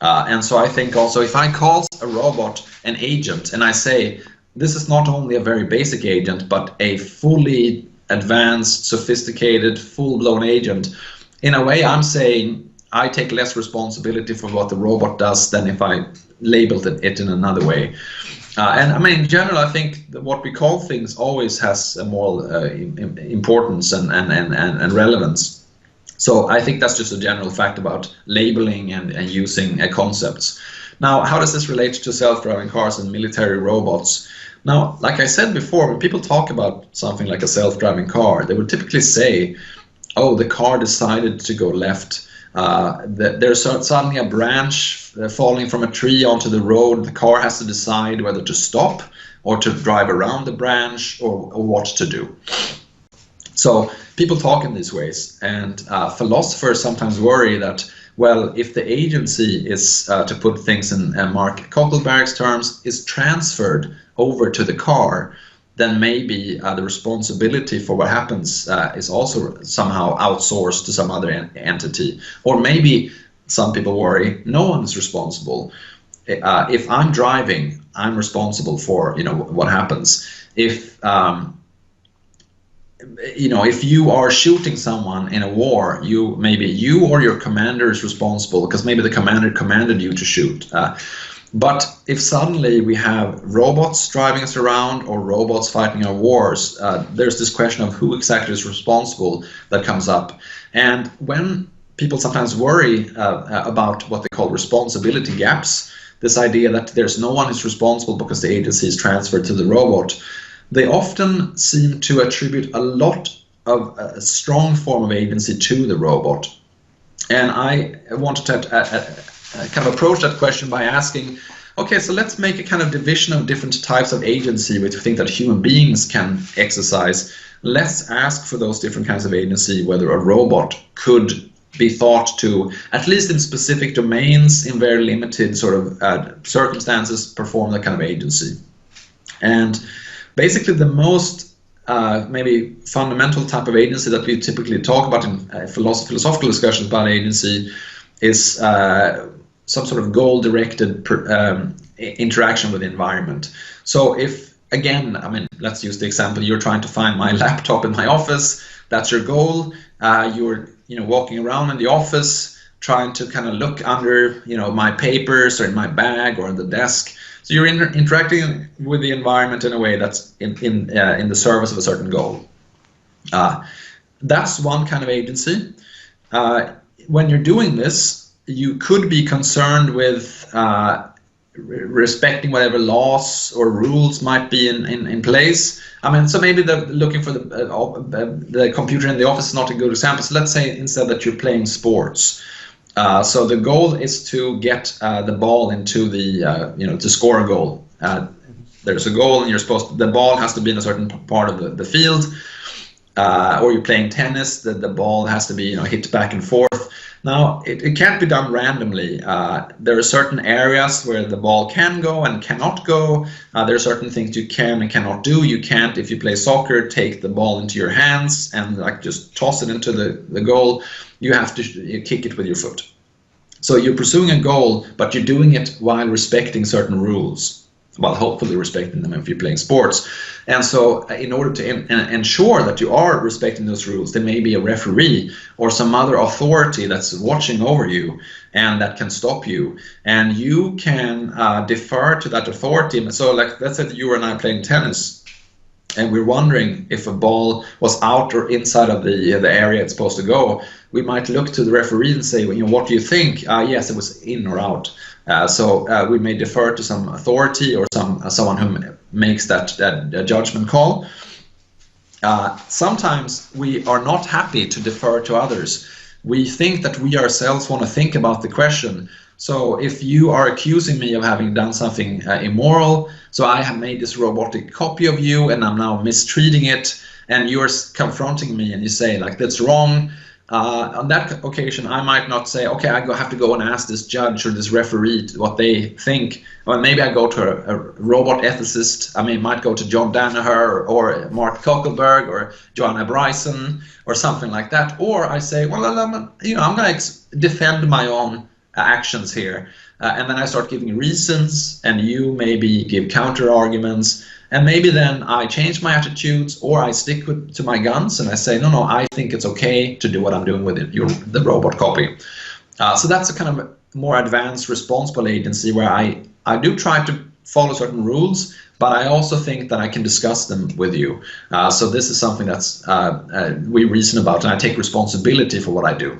And so I think also, if I call a robot an agent and I say this is not only a very basic agent but a fully advanced, sophisticated, full-blown agent, in a way I'm saying I take less responsibility for what the robot does than if I labeled it in another way. And I mean, in general, I think that what we call things always has a moral importance and relevance. So I think that's just a general fact about labeling and using concepts. Now, how does this relate to self-driving cars and military robots? Now, like I said before, when people talk about something like a self-driving car, they would typically say, oh, the car decided to go left. There's suddenly a branch falling from a tree onto the road. The car has to decide whether to stop or to drive around the branch or what to do. So people talk in these ways, and philosophers sometimes worry that, well, if the agency is, to put things in Mark Cockleberg's terms, is transferred over to the car, then maybe the responsibility for what happens is also somehow outsourced to some other entity. Or maybe some people worry no one is responsible. If I'm driving, I'm responsible for what happens. If if you are shooting someone in a war, maybe you or your commander is responsible because maybe the commander commanded you to shoot. But if suddenly we have robots driving us around or robots fighting our wars, there's this question of who exactly is responsible that comes up. And when people sometimes worry about what they call responsibility gaps, this idea that there's no one who's responsible because the agency is transferred to the robot, they often seem to attribute a lot of a strong form of agency to the robot. And I wanted to kind of approach that question by asking, okay, so let's make a kind of division of different types of agency which we think that human beings can exercise. Let's ask for those different kinds of agency, whether a robot could be thought to, at least in specific domains, in very limited sort of circumstances, perform that kind of agency. And basically the most maybe fundamental type of agency that we typically talk about in philosophical discussions about agency is some sort of goal-directed interaction with the environment. So if, again, I mean, let's use the example, you're trying to find my laptop in my office, that's your goal. You're walking around in the office trying to kind of look under my papers or in my bag or on the desk. So you're interacting with the environment in a way that's in the service of a certain goal. That's one kind of agency. when you're doing this, you could be concerned with respecting whatever laws or rules might be in place. I mean, so maybe looking for the computer in the office is not a good example. So let's say instead that you're playing sports. So the goal is to get the ball into the, to score a goal. There's a goal, and the ball has to be in a certain part of the field. Or you're playing tennis, the ball has to be hit back and forth. Now, it can't be done randomly. There are certain areas where the ball can go and cannot go. There are certain things you can and cannot do. You can't, if you play soccer, take the ball into your hands and just toss it into the goal. You have to kick it with your foot. So you're pursuing a goal, but you're doing it while respecting certain rules. Well, hopefully respecting them if you're playing sports. And so in order to ensure that you are respecting those rules, there may be a referee or some other authority that's watching over you and that can stop you. And you can defer to that authority. So let's say that you and I are playing tennis, and we're wondering if a ball was out or inside of the area it's supposed to go. We might look to the referee and say, what do you think? Yes, it was in or out. So we may defer to some authority or someone who makes that judgment call. Sometimes we are not happy to defer to others. We think that we ourselves want to think about the question. So if you are accusing me of having done something immoral, so I have made this robotic copy of you and I'm now mistreating it, and you're confronting me and you say that's wrong. On that occasion, I might not say, okay, I have to go and ask this judge or this referee what they think. Or maybe I go to a robot ethicist. I might go to John Danaher or Mark Zuckerberg or Joanna Bryson or something like that. Or I say, well, I'm going to defend my own actions here. And then I start giving reasons, and you maybe give counter arguments. And maybe then I change my attitudes, or I stick to my guns and I say, no, I think it's okay to do what I'm doing with the robot copy. So that's a kind of more advanced responsible agency where I do try to follow certain rules, but I also think that I can discuss them with you. So this is something that's we reason about, and I take responsibility for what I do.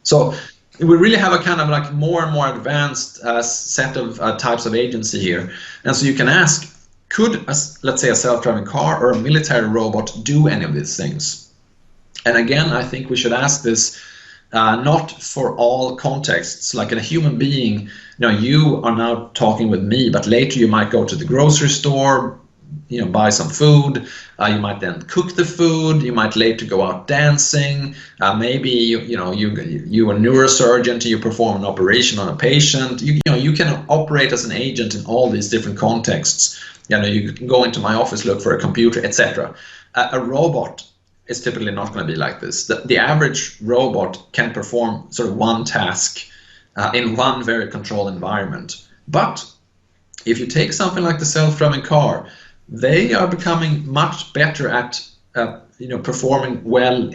So we really have a kind of more and more advanced set of types of agency here. And so you can ask, could, let's say, a self-driving car or a military robot do any of these things? And again, I think we should ask this not for all contexts. Like in a human being, you are now talking with me, but later you might go to the grocery store, buy some food. You might then cook the food. You might later go out dancing. Maybe you're a neurosurgeon. You perform an operation on a patient. You can operate as an agent in all these different contexts. You can go into my office, look for a computer, etc. A robot is typically not going to be like this. The average robot can perform sort of one task in one very controlled environment. But if you take something like the self-driving car, they are becoming much better at performing well.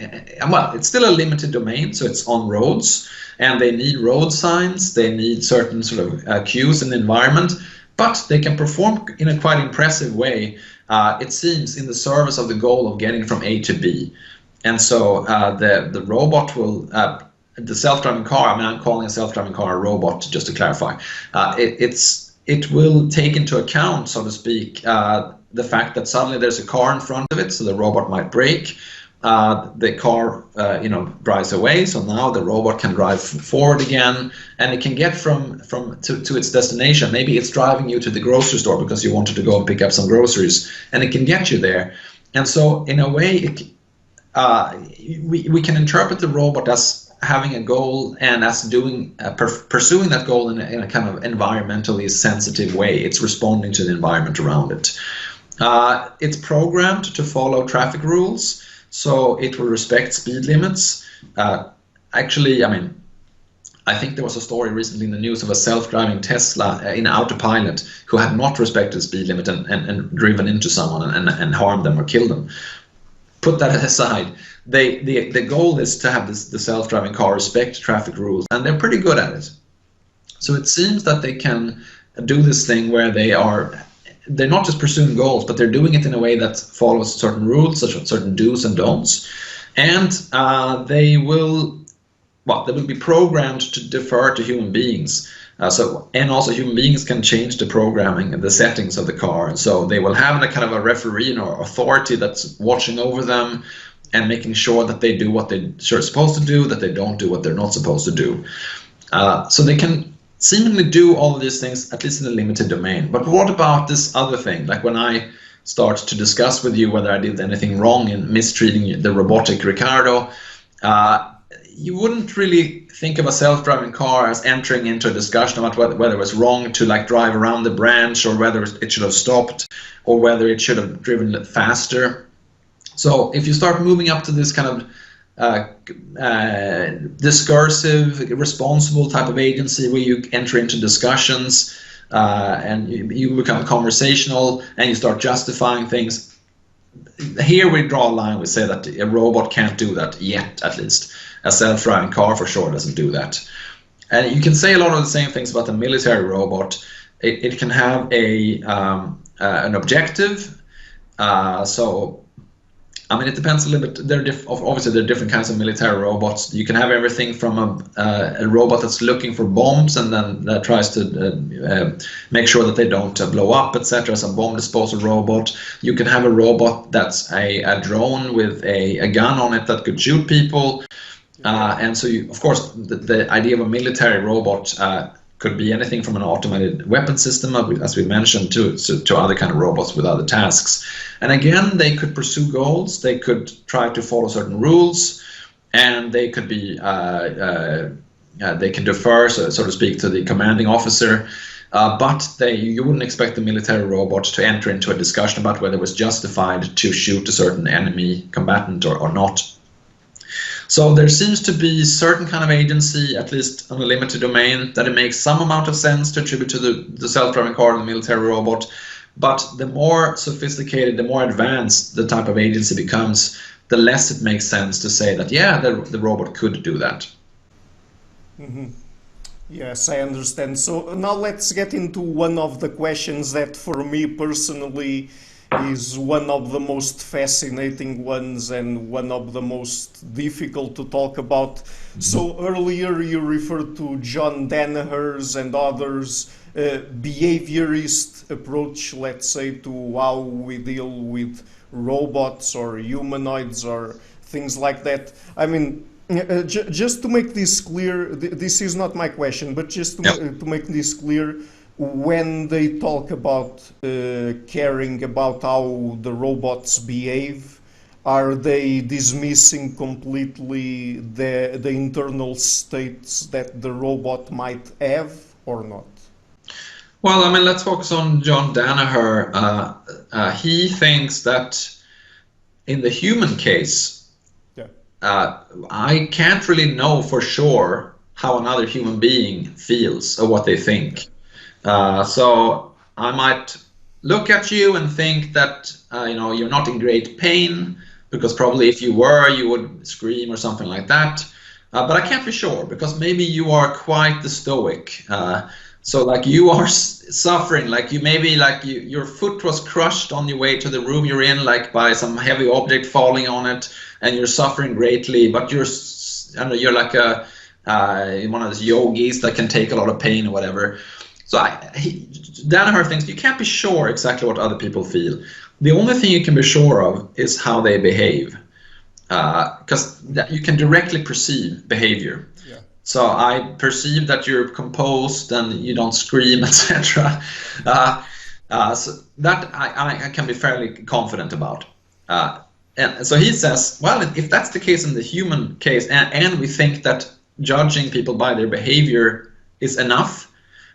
Well, it's still a limited domain, so it's on roads, and they need road signs, they need certain sort of cues in the environment, but they can perform in a quite impressive way, it seems, in the service of the goal of getting from A to B. And so the robot will, the self-driving car, I'm calling a self-driving car a robot, just to clarify, it will take into account, so to speak, the fact that suddenly there's a car in front of it, so the robot might brake. The car, drives away, so now the robot can drive forward again, and it can get to its destination. Maybe it's driving you to the grocery store because you wanted to go and pick up some groceries, and it can get you there. And so, in a way, we can interpret the robot as having a goal and as pursuing that goal in a kind of environmentally sensitive way. It's responding to the environment around it. It's programmed to follow traffic rules, so it will respect speed limits. Actually, I think there was a story recently in the news of a self-driving Tesla in autopilot who had not respected the speed limit and driven into someone and harmed them or killed them. Put that aside. The goal is to have the self-driving car respect traffic rules, and they're pretty good at it. So it seems that they can do this thing where they're not just pursuing goals, but they're doing it in a way that follows certain rules, such as certain do's and don'ts. And they will well, they will be programmed to defer to human beings. And also human beings can change the programming and the settings of the car. And so they will have a kind of a referee or authority that's watching over them and making sure that they do what they're supposed to do, that they don't do what they're not supposed to do. So they can seemingly do all of these things, at least in a limited domain. But what about this other thing? Like when I start to discuss with you whether I did anything wrong in mistreating the robotic Ricardo, you wouldn't really think of a self-driving car as entering into a discussion about whether it was wrong to like drive around the branch, or whether it should have stopped, or whether it should have driven faster. So if you start moving up to this kind of discursive, responsible type of agency where you enter into discussions and you become conversational and you start justifying things, here we draw a line. We say that a robot can't do that yet, at least. A self-driving car for sure doesn't do that. And you can say a lot of the same things about the military robot. It can have an objective. So I mean, it depends a little bit. Obviously, there are different kinds of military robots. You can have everything from a robot that's looking for bombs and then that tries to make sure that they don't blow up, etc. As a bomb disposal robot. You can have a robot that's a drone with a gun on it that could shoot people. And so, of course, the idea of a military robot could be anything from an automated weapon system, as we mentioned, to other kind of robots with other tasks. And again, they could pursue goals, they could try to follow certain rules, and they could be they can defer, so to speak, to the commanding officer. But you wouldn't expect the military robot to enter into a discussion about whether it was justified to shoot a certain enemy combatant or not. So there seems to be certain kind of agency, at least on a limited domain, that it makes some amount of sense to attribute to the self-driving car and the military robot. But the more sophisticated, the more advanced the type of agency becomes, the less it makes sense to say that, yeah, the robot could do that. Mm-hmm. Yes, I understand. So now let's get into one of the questions that for me personally is one of the most fascinating ones and one of the most difficult to talk about. So earlier you referred to John Danaher's and others behaviorist approach, let's say, to how we deal with robots or humanoids or things like that. I mean, just to make this clear, this is not my question, but just to make this clear, when they talk about caring about how the robots behave, are they dismissing completely the internal states that the robot might have or not? Well, I mean, let's focus on John Danaher. He thinks that in the human case, I can't really know for sure how another human being feels or what they think. So I might look at you and think that you're not in great pain, because probably if you were, you would scream or something like that. But I can't be sure, because maybe you are quite the stoic. So like you are suffering, like your foot was crushed on your way to the room you're in, like by some heavy object falling on it, and you're suffering greatly. But you're like one of those yogis that can take a lot of pain or whatever. So Danaher thinks you can't be sure exactly what other people feel. The only thing you can be sure of is how they behave, because you can directly perceive behavior. Yeah. So I perceive that you're composed and you don't scream, etc. So that I can be fairly confident about. And so he says, well, if that's the case in the human case, and we think that judging people by their behavior is enough,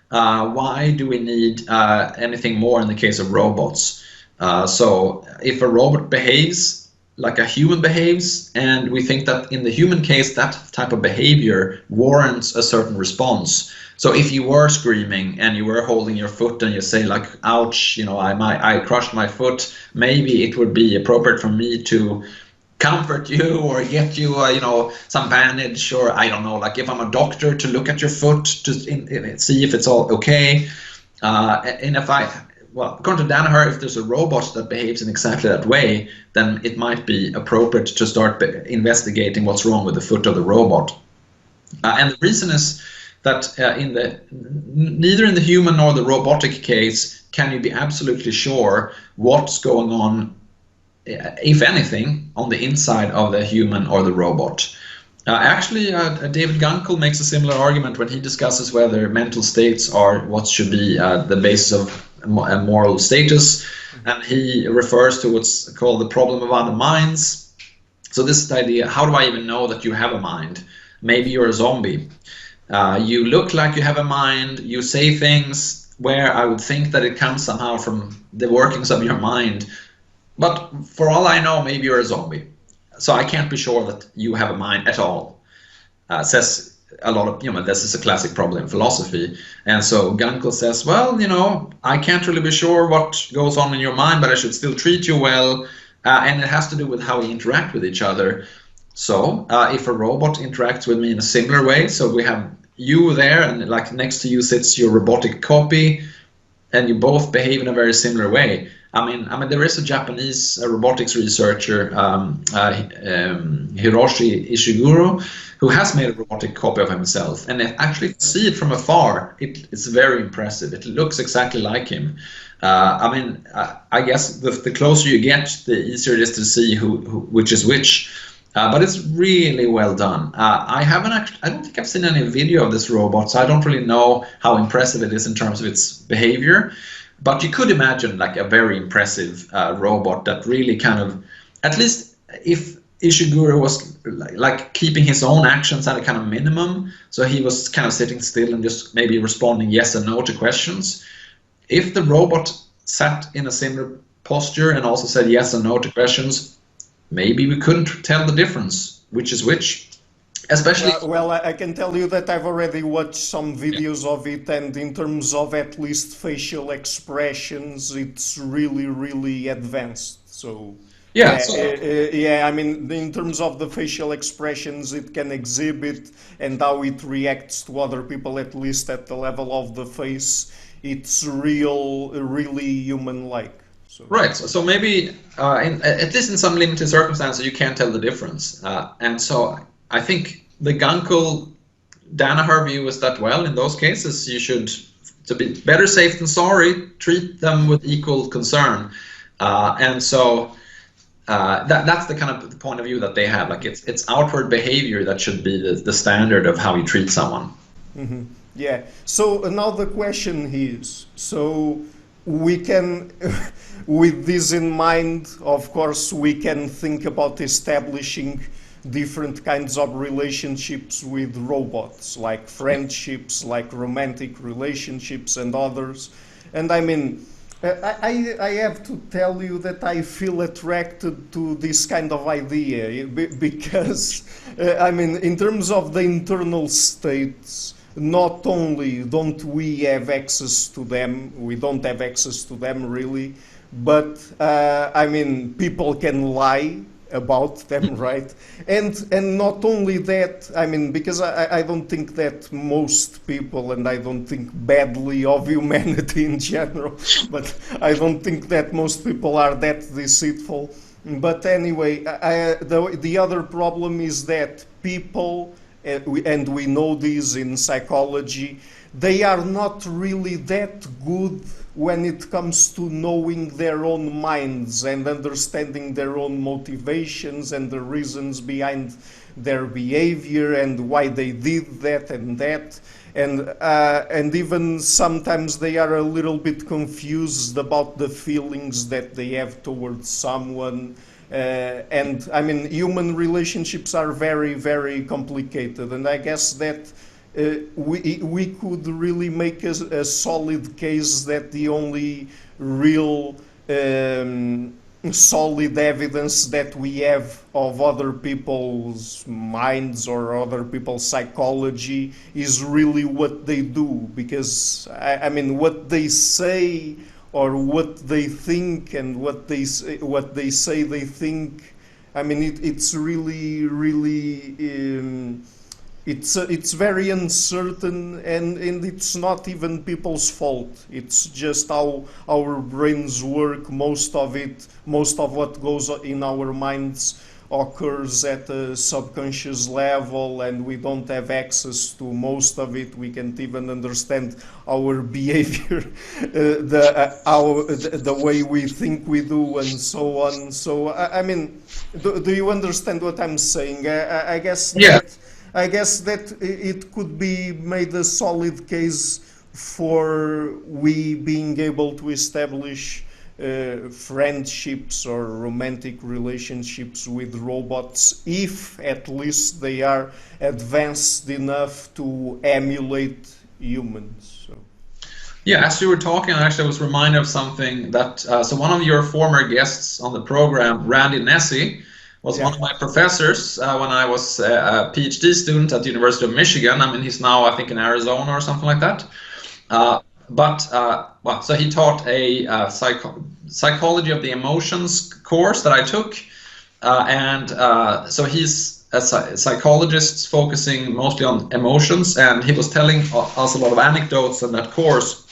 why do we need anything more in the case of robots? So if a robot behaves like a human behaves, and we think that in the human case that type of behavior warrants a certain response. So if you were screaming and you were holding your foot and you say like, ouch, I crushed my foot, maybe it would be appropriate for me to comfort you or get you some bandage, or I don't know, like if I'm a doctor, to look at your foot to see if it's all okay. And according to Danaher, if there's a robot that behaves in exactly that way, then it might be appropriate to start investigating what's wrong with the foot of the robot. And the reason is that neither in the human nor the robotic case can you be absolutely sure what's going on, if anything, on the inside of the human or the robot. Actually, David Gunkel makes a similar argument when he discusses whether mental states are what should be the basis of a moral status, and he refers to what's called the problem of other minds. So this is the idea: how do I even know that you have a mind? Maybe you're a zombie. You look like you have a mind. You say things where I would think that it comes somehow from the workings of your mind, but for all I know, maybe you're a zombie. So I can't be sure that you have a mind at all. Says a lot of, this is a classic problem in philosophy. And so Gunkel says, well, I can't really be sure what goes on in your mind, but I should still treat you well. And it has to do with how we interact with each other. So if a robot interacts with me in a similar way, so we have you there and like next to you sits your robotic copy, and you both behave in a very similar way. I mean, there is a Japanese robotics researcher, Hiroshi Ishiguro, who has made a robotic copy of himself, and actually to see it from afar, it's very impressive. It looks exactly like him. I guess the closer you get, the easier it is to see which is which. But it's really well done. I don't think I've seen any video of this robot, so I don't really know how impressive it is in terms of its behavior. But you could imagine like a very impressive robot that really kind of, at least if Ishiguro was like keeping his own actions at a kind of minimum, so he was kind of sitting still and just maybe responding yes and no to questions. If the robot sat in a similar posture and also said yes and no to questions, maybe we couldn't tell the difference, which is which. Especially well, I can tell you that I've already watched some videos of it, and in terms of at least facial expressions, it's really, really advanced. So I mean, in terms of the facial expressions it can exhibit and how it reacts to other people, at least at the level of the face, it's really human-like. So. Right. So maybe, at least in some limited circumstances, you can't tell the difference. And so I think the Gunkel-Danaher view is that, well, in those cases, you should, to be better safe than sorry, treat them with equal concern. And so that's the kind of the point of view that they have. Like it's outward behavior that should be the standard of how you treat someone. Mm-hmm. Yeah. So now the question is, so we can, with this in mind, of course, we can think about establishing different kinds of relationships with robots, like friendships, like romantic relationships and others. And I mean, I have to tell you that I feel attracted to this kind of idea because, I mean, in terms of the internal states, not only don't we have access to them, we don't have access to them really, but I mean, people can lie about them, right? And not only that, I mean, because I don't think that most people, and I don't think badly of humanity in general, but I don't think that most people are that deceitful. But anyway, the other problem is that people, and we know this in psychology, they are not really that good when it comes to knowing their own minds and understanding their own motivations and the reasons behind their behavior and why they did that and that. And even sometimes they are a little bit confused about the feelings that they have towards someone. And I mean, human relationships are very, very complicated, and I guess that we could really make a solid case that the only real solid evidence that we have of other people's minds or other people's psychology is really what they do, because I mean, what they say or what they think and what they say they think, I mean, it's really, really it's very uncertain, and it's not even people's fault. It's just how our brains work. Most of what goes in our minds occurs at a subconscious level and we don't have access to most of it. We can't even understand our behavior, the way we think we do, and so on. So, I mean, do you understand what I'm saying? I guess Yeah. that it could be made a solid case for we being able to establish friendships or romantic relationships with robots if at least they are advanced enough to emulate humans. So. Yeah, as you were talking, actually, I was reminded of something that, so one of your former guests on the program, Randy Nessie, was one of my professors when I was a PhD student at the University of Michigan. I mean, he's now, I think, in Arizona or something like that. Well, so he taught a psychology of the emotions course that I took, so he's a psychologist focusing mostly on emotions, and he was telling us a lot of anecdotes in that course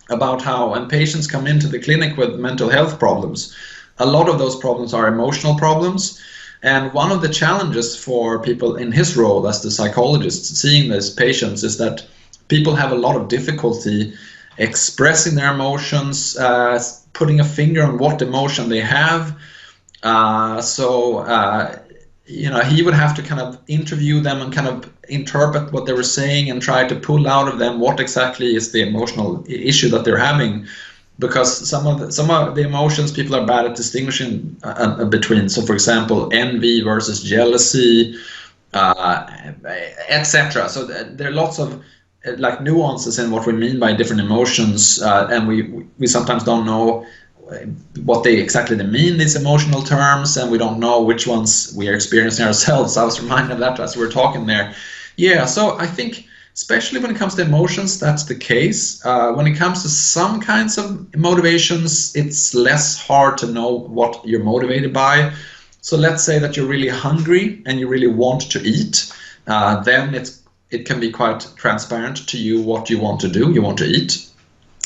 about how when patients come into the clinic with mental health problems, a lot of those problems are emotional problems. And one of the challenges for people in his role as the psychologist seeing these patients is that people have a lot of difficulty expressing their emotions, putting a finger on what emotion they have. You know, he would have to kind of interview them and kind of interpret what they were saying and try to pull out of them what exactly is the emotional issue that they're having. Because some of the emotions people are bad at distinguishing between. So, for example, envy versus jealousy, etc. So there are lots of like nuances in what we mean by different emotions, and we sometimes don't know what they exactly mean, these emotional terms, and we don't know which ones we are experiencing ourselves. I was reminded of that as we were talking there. Yeah, so I think especially when it comes to emotions, that's the case. When it comes to some kinds of motivations, it's less hard to know what you're motivated by. So let's say that you're really hungry and you really want to eat, then it can be quite transparent to you what you want to do. You want to eat,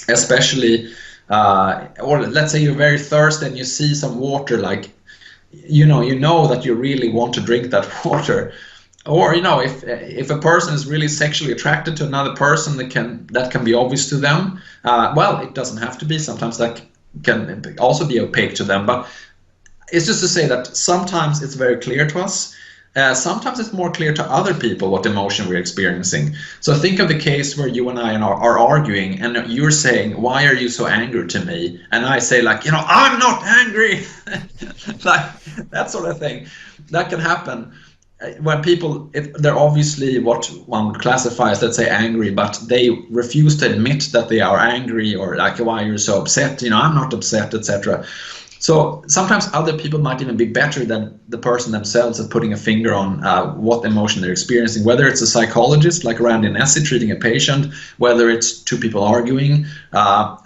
especially, or let's say you're very thirsty and you see some water, like, you know that you really want to drink that water. Or, you know, if a person is really sexually attracted to another person, that can be obvious to them. Well, it doesn't have to be. Sometimes that can also be opaque to them. But it's just to say that sometimes it's very clear to us. Sometimes it's more clear to other people what emotion we're experiencing. So think of the case where you and I are arguing, and you're saying, "Why are you so angry to me?" And I say, like, "I'm not angry," like that sort of thing. That can happen when people, if they're obviously what one would classify as, let's say, angry, but they refuse to admit that they are angry, or like, "Why are you so upset?" "I'm not upset," etc. So sometimes other people might even be better than the person themselves at putting a finger on what emotion they're experiencing, whether it's a psychologist like Randy Nessie treating a patient, whether it's two people arguing.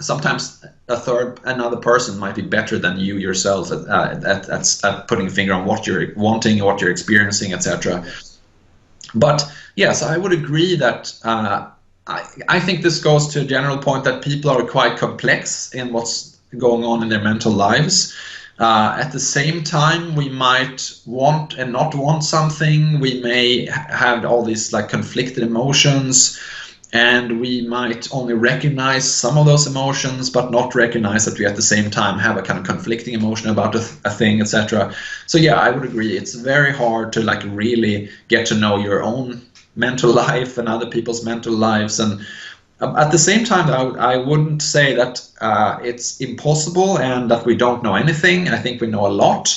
Sometimes another person might be better than you yourself at putting a finger on what you're wanting, what you're experiencing, etc. But yes, I would agree that I think this goes to a general point that people are quite complex in what's going on in their mental lives. At the same time, we might want and not want something. We may have all these like conflicted emotions, and we might only recognize some of those emotions, but not recognize that we at the same time have a kind of conflicting emotion about a thing, etc. So yeah, I would agree. It's very hard to like really get to know your own mental life and other people's mental lives. And at the same time, I wouldn't say that it's impossible and that we don't know anything. I think we know a lot.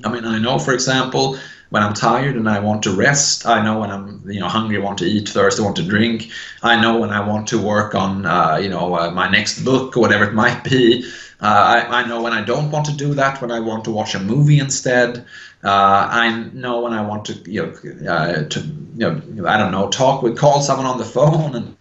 I mean, I know, for example, when I'm tired and I want to rest. I know when I'm hungry, want to eat, thirsty, want to drink. I know when I want to work on my next book or whatever it might be. I know when I don't want to do that, when I want to watch a movie instead. I know when I want to I don't know, call someone on the phone and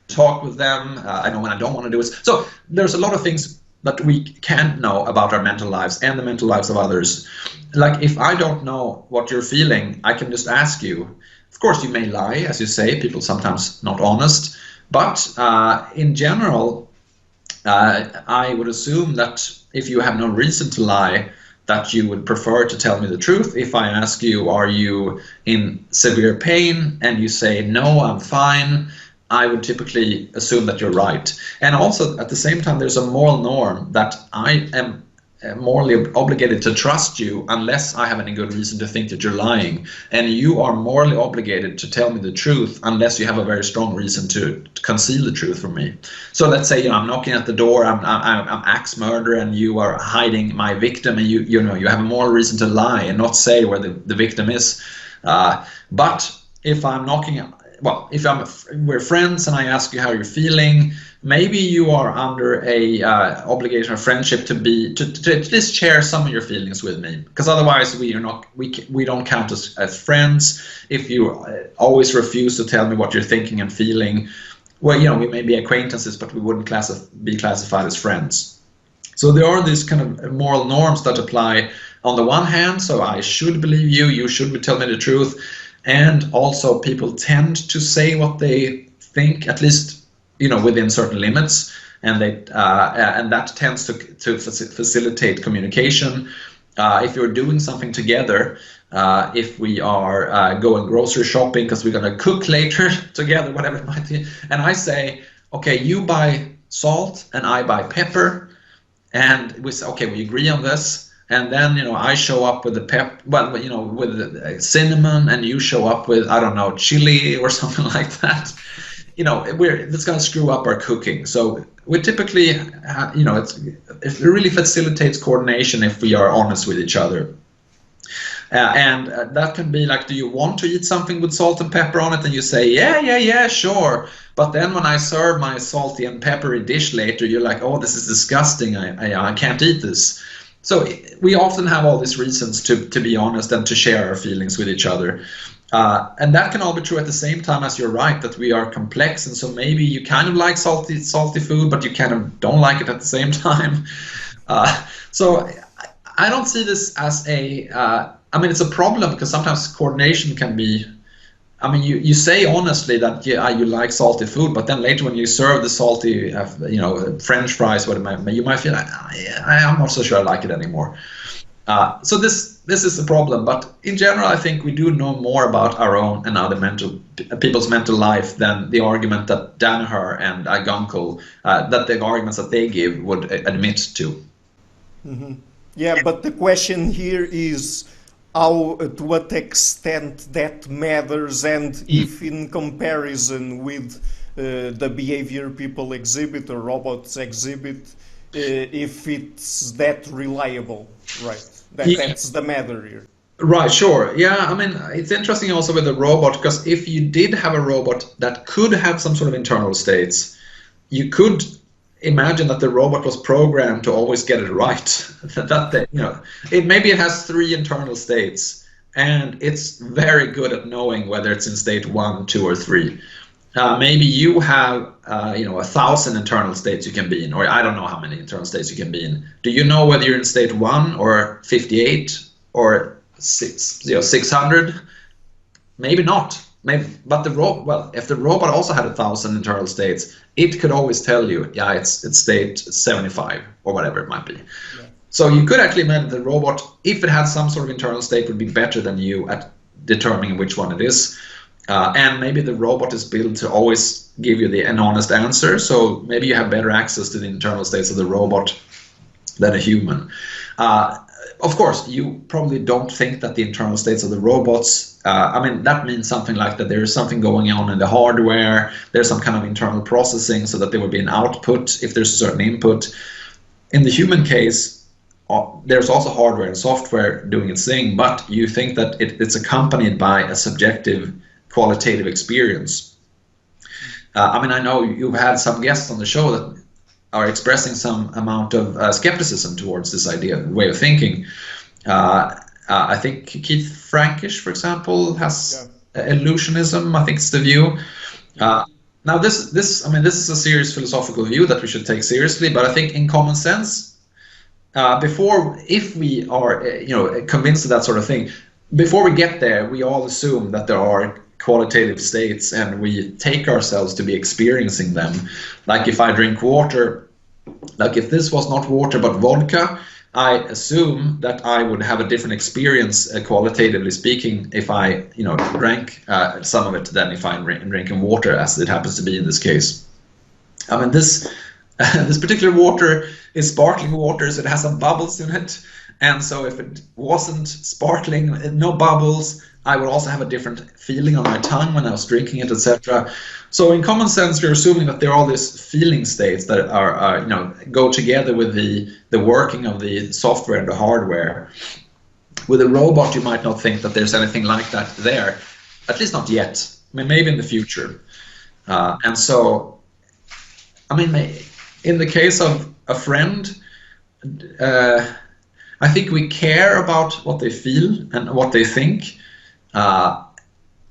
talk with them. I know when I don't want to do it. So there's a lot of things that we can know about our mental lives and the mental lives of others. Like if I don't know what you're feeling, I can just ask you. Of course, you may lie, as you say, people sometimes not honest. But in general, I would assume that if you have no reason to lie, that you would prefer to tell me the truth. If I ask you, are you in severe pain, and you say, no, I'm fine, I would typically assume that you're right. And also, at the same time, there's a moral norm that I am morally obligated to trust you unless I have any good reason to think that you're lying. And you are morally obligated to tell me the truth unless you have a very strong reason to conceal the truth from me. So let's say, I'm knocking at the door, I'm axe murderer, and you are hiding my victim, and you have a moral reason to lie and not say where the victim is. But if I'm knocking, we're friends and I ask you how you're feeling, maybe you are under a obligation of friendship to at least share some of your feelings with me, because otherwise we don't count as friends. If you always refuse to tell me what you're thinking and feeling, well, we may be acquaintances, but we wouldn't be classified as friends. So there are these kind of moral norms that apply on the one hand. So I should believe you, you should tell me the truth, and also people tend to say what they think, at least within certain limits, and that tends to facilitate communication. If you're doing something together, if we are going grocery shopping because we're going to cook later together, whatever it might be, and I say, okay, you buy salt and I buy pepper, and we say, okay, we agree on this, and then I show up with with the cinnamon, and you show up with, I don't know, chili or something like that. That's going to screw up our cooking. So we typically, it really facilitates coordination if we are honest with each other. And that can be like, do you want to eat something with salt and pepper on it? And you say, yeah, sure. But then when I serve my salty and peppery dish later, you're like, oh, this is disgusting. I can't eat this. So we often have all these reasons to be honest and to share our feelings with each other. And that can all be true at the same time, as you're right, that we are complex, and so maybe you kind of like salty food, but you kind of don't like it at the same time. So I don't see this as it's a problem, because sometimes coordination can be, you say honestly that you like salty food, but then later when you serve the salty, French fries, whatever, you might feel like, I'm not so sure I like it anymore. So this is a problem, but in general, I think we do know more about our own and other people's mental life than the argument that Danaher and Gunkel, that the arguments that they give would admit to. Mm-hmm. Yeah, but the question here is to what extent that matters, and if in comparison with the behavior people exhibit or robots exhibit, if it's that reliable, right? That's the matter here. Right, sure. Yeah, it's interesting also with the robot, because if you did have a robot that could have some sort of internal states, you could imagine that the robot was programmed to always get it right. Maybe it has 3 internal states, and it's very good at knowing whether it's in state 1, 2, or 3. Maybe you have 1,000 internal states you can be in, or I don't know how many internal states you can be in. Do you know whether you're in state 1 or 58 or 600? Maybe not. But if the robot also had 1,000 internal states, it could always tell you, it's state 75 or whatever it might be. Yeah. So you could actually imagine the robot, if it had some sort of internal state, would be better than you at determining which one it is. And maybe the robot is built to always give you an honest answer, so maybe you have better access to the internal states of the robot than a human. Of course, you probably don't think that the internal states of the robots, that means something like that there is something going on in the hardware, there's some kind of internal processing so that there would be an output if there's a certain input. In the human case, there's also hardware and software doing its thing, but you think that it's accompanied by a subjective qualitative experience. I know you've had some guests on the show that are expressing some amount of skepticism towards this way of thinking. I think Keith Frankish, for example, has illusionism. I think it's the view. Now, this is a serious philosophical view that we should take seriously. But I think, in common sense, if we are convinced of that sort of thing, before we get there, we all assume that there are qualitative states, and we take ourselves to be experiencing them. Like if I drink water, like if this was not water but vodka, I assume that I would have a different experience, qualitatively speaking, if I, drank some of it than if I'm drinking water, as it happens to be in this case. I mean, this this particular water is sparkling water, so it has some bubbles in it. And so if it wasn't sparkling, no bubbles, I would also have a different feeling on my tongue when I was drinking it, etc. So in common sense, we're assuming that there are all these feeling states that are go together with the working of the software and the hardware. With a robot, you might not think that there's anything like that there, at least not yet. I mean, maybe in the future. And so, I mean, in the case of a friend, I think we care about what they feel and what they think.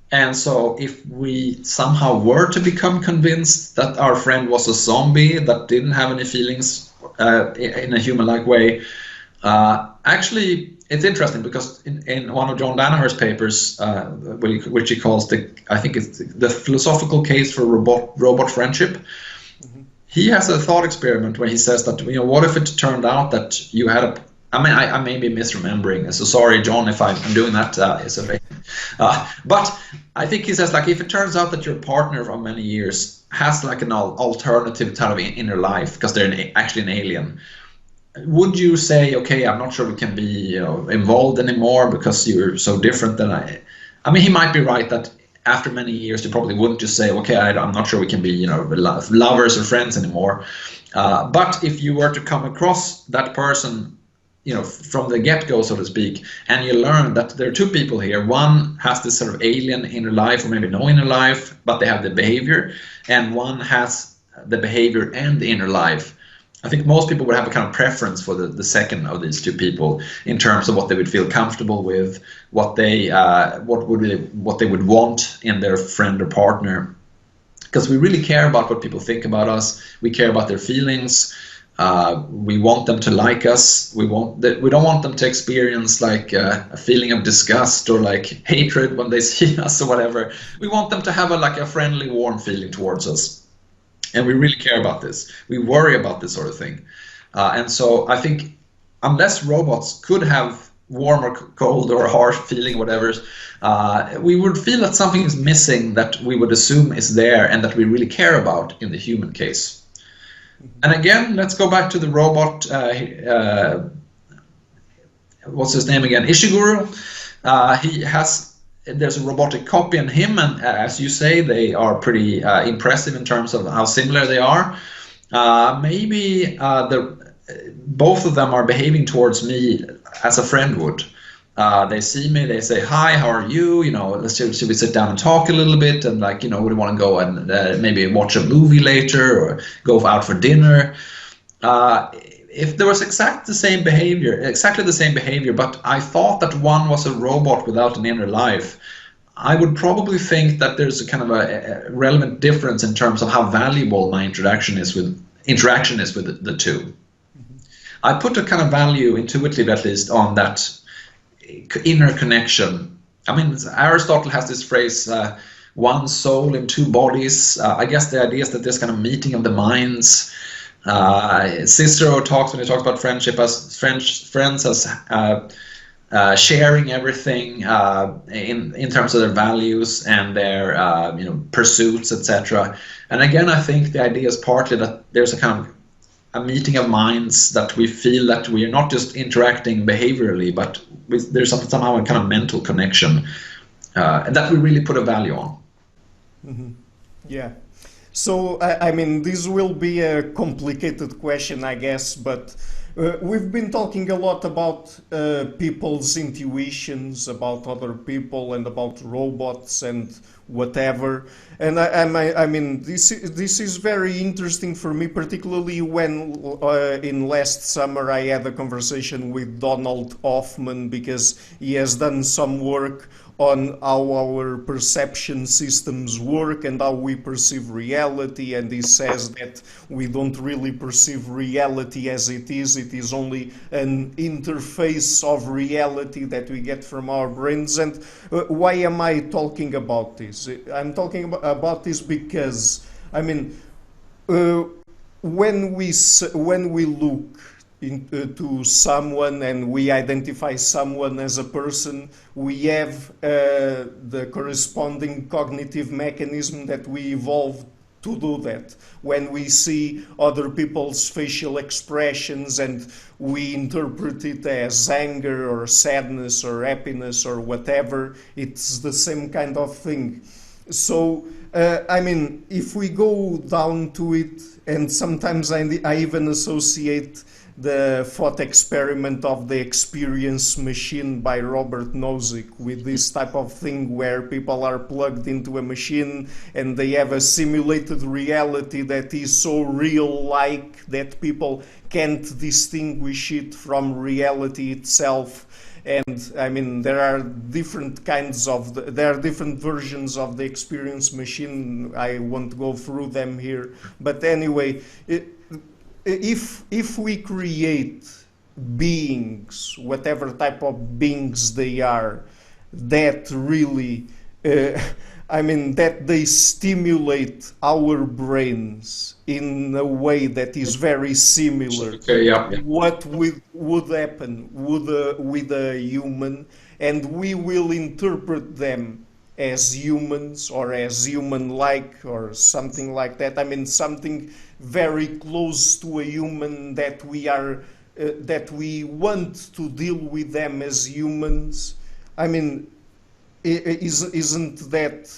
And so if we somehow were to become convinced that our friend was a zombie that didn't have any feelings in a human-like way, actually, it's interesting because in one of John Danaher's papers, which he calls I think it's the philosophical case for robot friendship, he has a thought experiment where he says that, what if it turned out that you had I may be misremembering, so sorry, John, if I'm doing that. But I think he says, like, if it turns out that your partner for many years has like an alternative kind of inner life because they're actually an alien, would you say, okay, I'm not sure we can be involved anymore because you're so different than I? I mean, he might be right that after many years you probably wouldn't just say, okay, I'm not sure we can be lovers or friends anymore. But if you were to come across that person, from the get-go, so to speak, and you learn that there are two people here. One has this sort of alien inner life, or maybe no inner life, but they have the behavior, and one has the behavior and the inner life. I think most people would have a kind of preference for the second of these two people in terms of what they would feel comfortable with, what they would want in their friend or partner, because we really care about what people think about us. We care about their feelings. We want them to like us. We don't want them to experience like a feeling of disgust or like hatred when they see us or whatever. We want them to have a friendly, warm feeling towards us, and we really care about this. We worry about this sort of thing, and so I think unless robots could have warm or cold or harsh feeling, whatever, we would feel that something is missing that we would assume is there and that we really care about in the human case. And again, let's go back to the robot. What's his name again? Ishiguro. There's a robotic copy in him, and as you say, they are pretty impressive in terms of how similar they are. Maybe both of them are behaving towards me as a friend would. They see me, they say, hi, how are you? Should we sit down and talk a little bit? And would you want to go and maybe watch a movie later or go out for dinner? If there was exactly the same behavior, but I thought that one was a robot without an inner life, I would probably think that there's a kind of a relevant difference in terms of how valuable my interaction is with the two. I put a kind of value, intuitively at least, on that inner connection. I mean, Aristotle has this phrase, one soul in two bodies. I guess the idea is that there's kind of meeting of the minds. Cicero talks, when he talks about friendship, as friends as sharing everything in terms of their values and their pursuits, etc. And again, I think the idea is partly that there's a kind of a meeting of minds, that we feel that we are not just interacting behaviorally, but there's somehow a kind of mental connection that we really put a value on. Mm-hmm. Yeah. So, I mean, this will be a complicated question, I guess, but we've been talking a lot about people's intuitions, about other people and about robots and whatever. And I mean, this is very interesting for me, particularly when in last summer I had a conversation with Donald Hoffman, because he has done some work on how our perception systems work and how we perceive reality, and he says that we don't really perceive reality as it is only an interface of reality that we get from our brains. And why am I talking about this? I'm talking about this because, I mean, when we look to someone and we identify someone as a person, we have the corresponding cognitive mechanism that we evolved to do that. When we see other people's facial expressions and we interpret it as anger or sadness or happiness or whatever, it's the same kind of thing. So, I mean, if we go down to it, and sometimes I even associate the thought experiment of the experience machine by Robert Nozick with this type of thing where people are plugged into a machine and they have a simulated reality that is so real-like that people can't distinguish it from reality itself. And I mean, there are different versions of the experience machine. I won't go through them here, but anyway, if we create beings, whatever type of beings they are, that really, that they stimulate our brains in a way that is very similar. Okay, yeah. What would happen with a human, and we will interpret them as humans or as human-like or something like that. I mean, something very close to a human that we want to deal with them as humans. I mean, isn't that?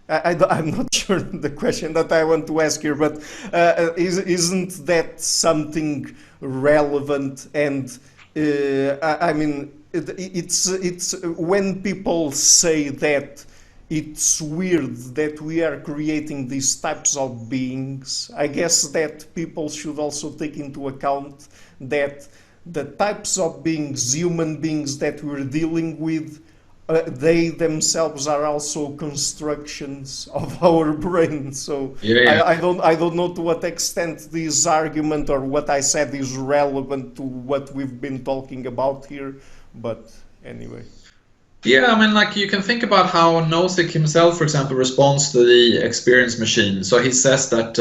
I'm not sure the question that I want to ask here, but isn't that something relevant? And it's when people say that it's weird that we are creating these types of beings, I guess that people should also take into account that the types of beings, human beings that we're dealing with, they themselves are also constructions of our brain. So Yeah. I don't know to what extent this argument or what I said is relevant to what we've been talking about here, but anyway. Yeah, I mean, like, you can think about how Nozick himself, for example, responds to the experience machine. So he says that,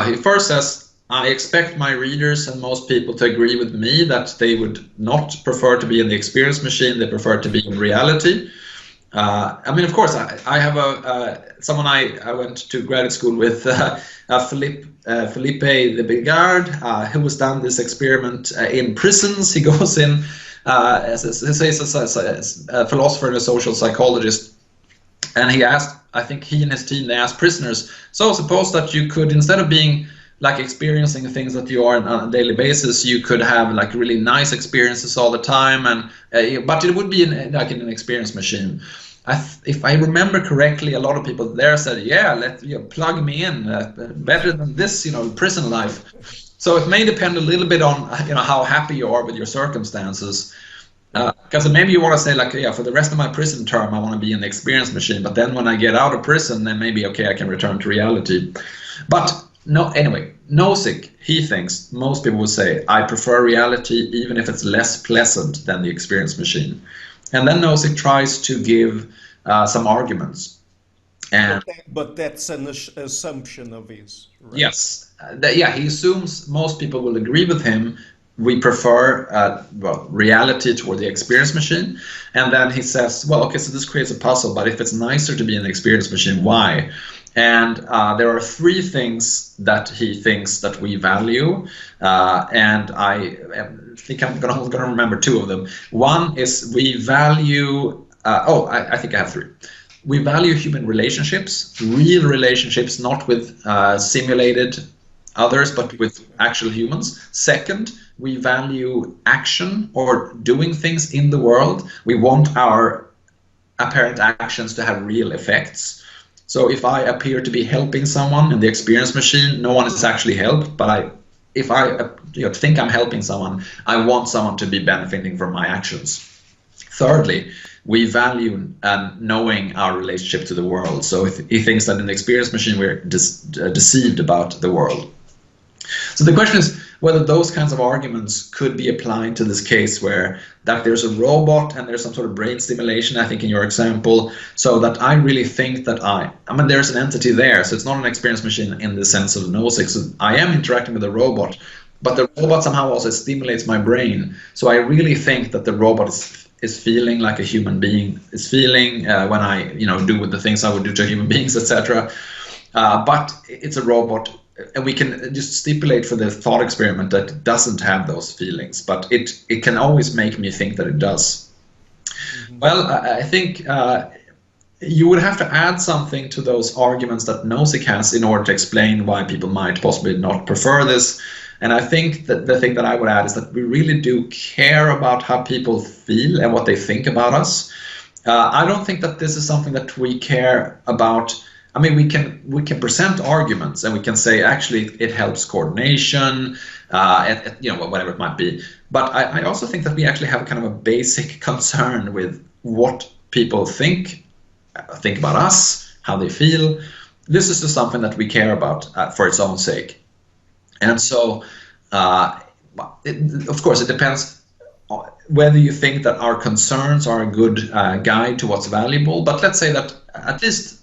he first says, I expect my readers and most people to agree with me that they would not prefer to be in the experience machine, they prefer to be in reality. Of course, I have someone I went to graduate school with, Felipe de Bigard, who has done this experiment in prisons. He goes in, as a philosopher and a social psychologist, and he asked, I think he and his team, they asked prisoners, so suppose that you could, instead of being like experiencing things that you are on a daily basis, you could have like really nice experiences all the time, and but it would be in an experience machine. If I remember correctly, a lot of people there said, yeah, plug me in, better than this, prison life. So it may depend a little bit on how happy you are with your circumstances. Because maybe you want to say, like, for the rest of my prison term, I want to be in the experience machine, but then when I get out of prison, then maybe, okay, I can return to reality. But no, anyway, Nozick, he thinks most people would say, I prefer reality even if it's less pleasant than the experience machine. And then Nozick tries to give some arguments. But that's an assumption of his, right? Yes. He assumes most people will agree with him. We prefer reality toward the experience machine. And then he says, well, okay, so this creates a puzzle, but if it's nicer to be in the experience machine, why? And there are three things that he thinks that we value, and I think I'm going to remember two of them. One is we value, I think I have three. We value human relationships, real relationships, not with simulated others, but with actual humans. Second, we value action or doing things in the world. We want our apparent actions to have real effects. So if I appear to be helping someone in the experience machine, no one is actually helped, but if I think I'm helping someone, I want someone to be benefiting from my actions. Thirdly, we value knowing our relationship to the world. So if he thinks that in the experience machine we're deceived about the world. So the question is whether those kinds of arguments could be applied to this case where that there's a robot and there's some sort of brain stimulation, I think in your example, so that I really think that there's an entity there. So it's not an experience machine in the sense of Nozick. So I am interacting with a robot, but the robot somehow also stimulates my brain. So I really think that the robot is feeling like a human being is feeling when I do with the things I would do to human beings, etc. But it's a robot, and we can just stipulate for the thought experiment that it doesn't have those feelings, but it can always make me think that it does. Mm-hmm. Well, I think you would have to add something to those arguments that Nozick has in order to explain why people might possibly not prefer this. And I think that the thing that I would add is that we really do care about how people feel and what they think about us. I don't think that this is something that we care about. I mean, we can present arguments and we can say actually it helps coordination, whatever it might be. But I also think that we actually have kind of a basic concern with what people think about us, how they feel. This is just something that we care about for its own sake. And so, of course, it depends whether you think that our concerns are a good guide to what's valuable. But let's say that at least,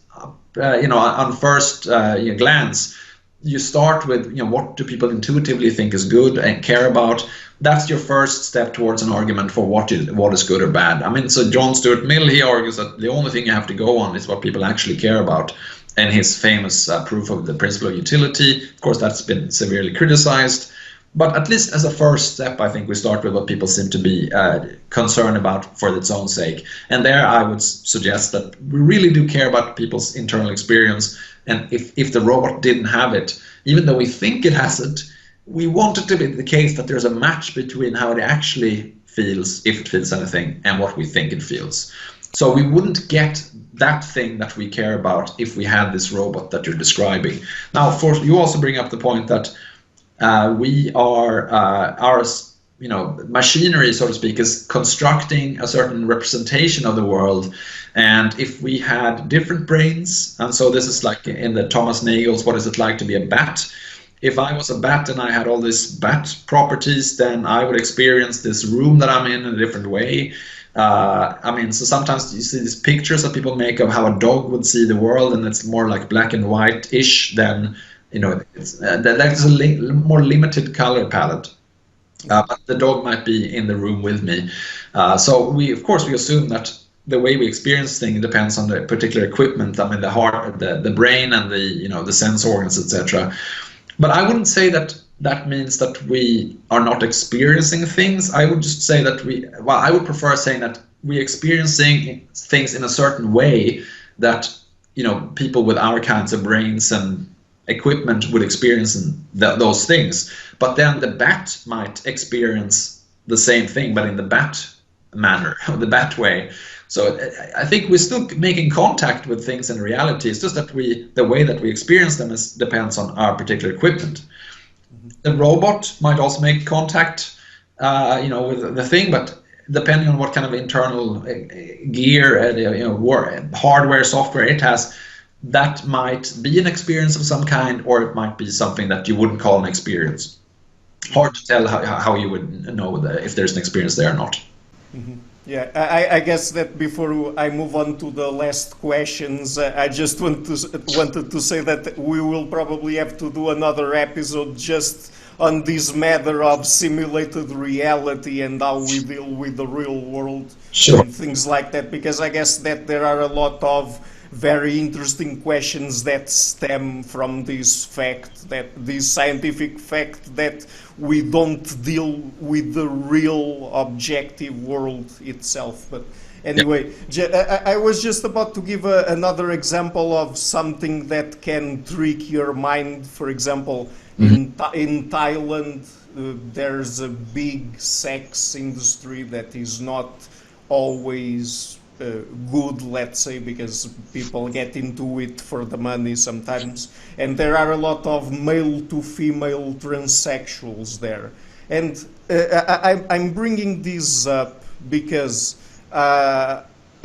on first glance, you start with, what do people intuitively think is good and care about? That's your first step towards an argument for what is good or bad. I mean, so John Stuart Mill, he argues that the only thing you have to go on is what people actually care about. And his famous proof of the principle of utility, of course, that's been severely criticized. But at least as a first step, I think we start with what people seem to be concerned about for its own sake. And there I would suggest that we really do care about people's internal experience. And if the robot didn't have it, even though we think it has it, we want it to be the case that there's a match between how it actually feels, if it feels anything, and what we think it feels. So we wouldn't get that thing that we care about if we had this robot that you're describing. Now, of course, you also bring up the point that we are, our machinery, so to speak, is constructing a certain representation of the world. And if we had different brains, and so this is like in the Thomas Nagel's What Is It Like to Be a Bat? If I was a bat and I had all these bat properties, then I would experience this room that I'm in a different way. So sometimes you see these pictures that people make of how a dog would see the world, and it's more like black and white-ish than, there's a more limited color palette. But the dog might be in the room with me. So we assume that the way we experience things depends on the particular equipment. I mean, the heart, the brain, and the sense organs, etc. But I wouldn't say that means that we are not experiencing things. I would just say that I would prefer saying that we're experiencing things in a certain way that, people with our kinds of brains and equipment would experience those things. But then the bat might experience the same thing, but in the bat manner, the bat way. So I think we're still making contact with things in reality. It's just that the way that we experience them depends on our particular equipment. The robot might also make contact, with the thing, but depending on what kind of internal gear, hardware, software it has, that might be an experience of some kind, or it might be something that you wouldn't call an experience. Hard to tell how you would know if there's an experience there or not. Mm-hmm. Yeah, I guess that before I move on to the last questions, I just wanted to say that we will probably have to do another episode just on this matter of simulated reality and how we deal with the real world. Sure. And things like that, because I guess that there are a lot of very interesting questions that stem from this scientific fact that we don't deal with the real objective world itself. But anyway, I was just about to give another example of something that can trick your mind. For example, in Thailand, there's a big sex industry that is not always good, let's say, because people get into it for the money sometimes, and there are a lot of male to female transsexuals there. And I'm bringing this up because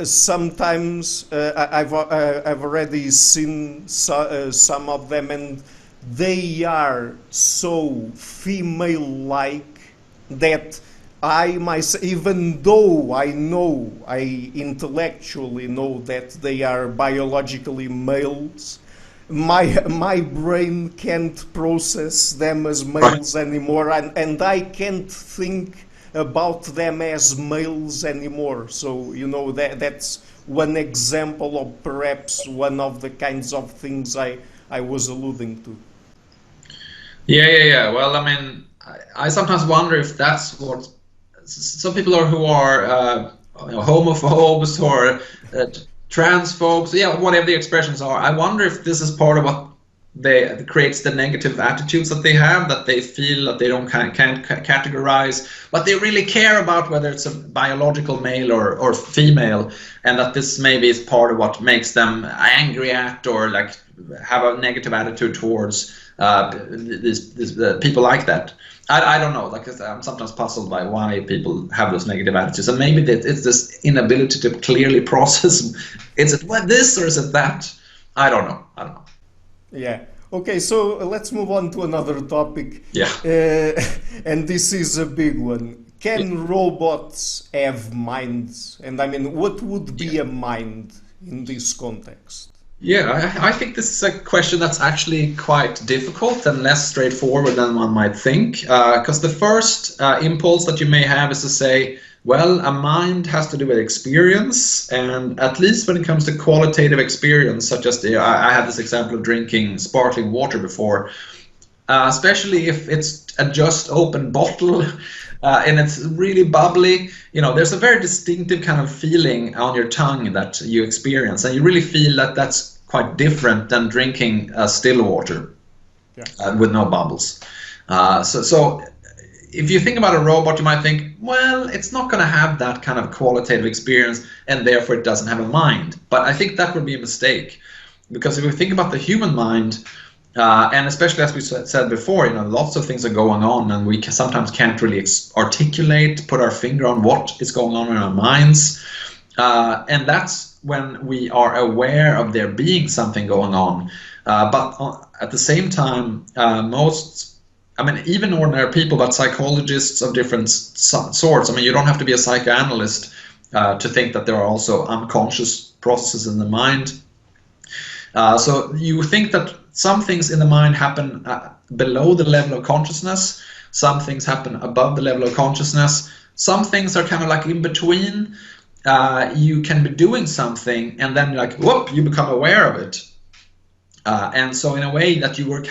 sometimes I've already seen some of them, and they are so female-like that I myself, even though I intellectually know that they are biologically males, my brain can't process them as males anymore, and I can't think about them as males anymore. So that's one example of perhaps one of the kinds of things I was alluding to. Yeah. Well, I mean, I sometimes wonder if that's what some people are who are homophobes or transphobes, yeah, whatever the expressions are. I wonder if this is part of what they creates the negative attitudes that they have, that they feel that they can't categorize, but they really care about whether it's a biological male or female, and that this maybe is part of what makes them angry at or like have a negative attitude towards these people like that. I don't know. Like I'm sometimes puzzled by why people have those negative attitudes, and maybe it's this inability to clearly process. Is it this or is it that? I don't know. Yeah. Okay, so let's move on to another topic. Yeah. And this is a big one. Can robots have minds? And I mean, what would be a mind in this context? Yeah, I think this is a question that's actually quite difficult and less straightforward than one might think. Because the first impulse that you may have is to say, well, a mind has to do with experience, and at least when it comes to qualitative experience, such as I had this example of drinking sparkling water before, especially if it's a just open bottle and it's really bubbly, there's a very distinctive kind of feeling on your tongue that you experience, and you really feel that that's quite different than drinking still water with no bubbles. So if you think about a robot, you might think, well, it's not going to have that kind of qualitative experience, and therefore it doesn't have a mind. But I think that would be a mistake, because if we think about the human mind, and especially as we said before, lots of things are going on, and we sometimes can't really articulate, put our finger on what is going on in our minds. And that's when we are aware of there being something going on. But at the same time, even ordinary people, but psychologists of different sorts. You don't have to be a psychoanalyst to think that there are also unconscious processes in the mind. So you think that some things in the mind happen below the level of consciousness, some things happen above the level of consciousness, some things are kind of like in between. You can be doing something and then whoop, you become aware of it. And so in a way that you were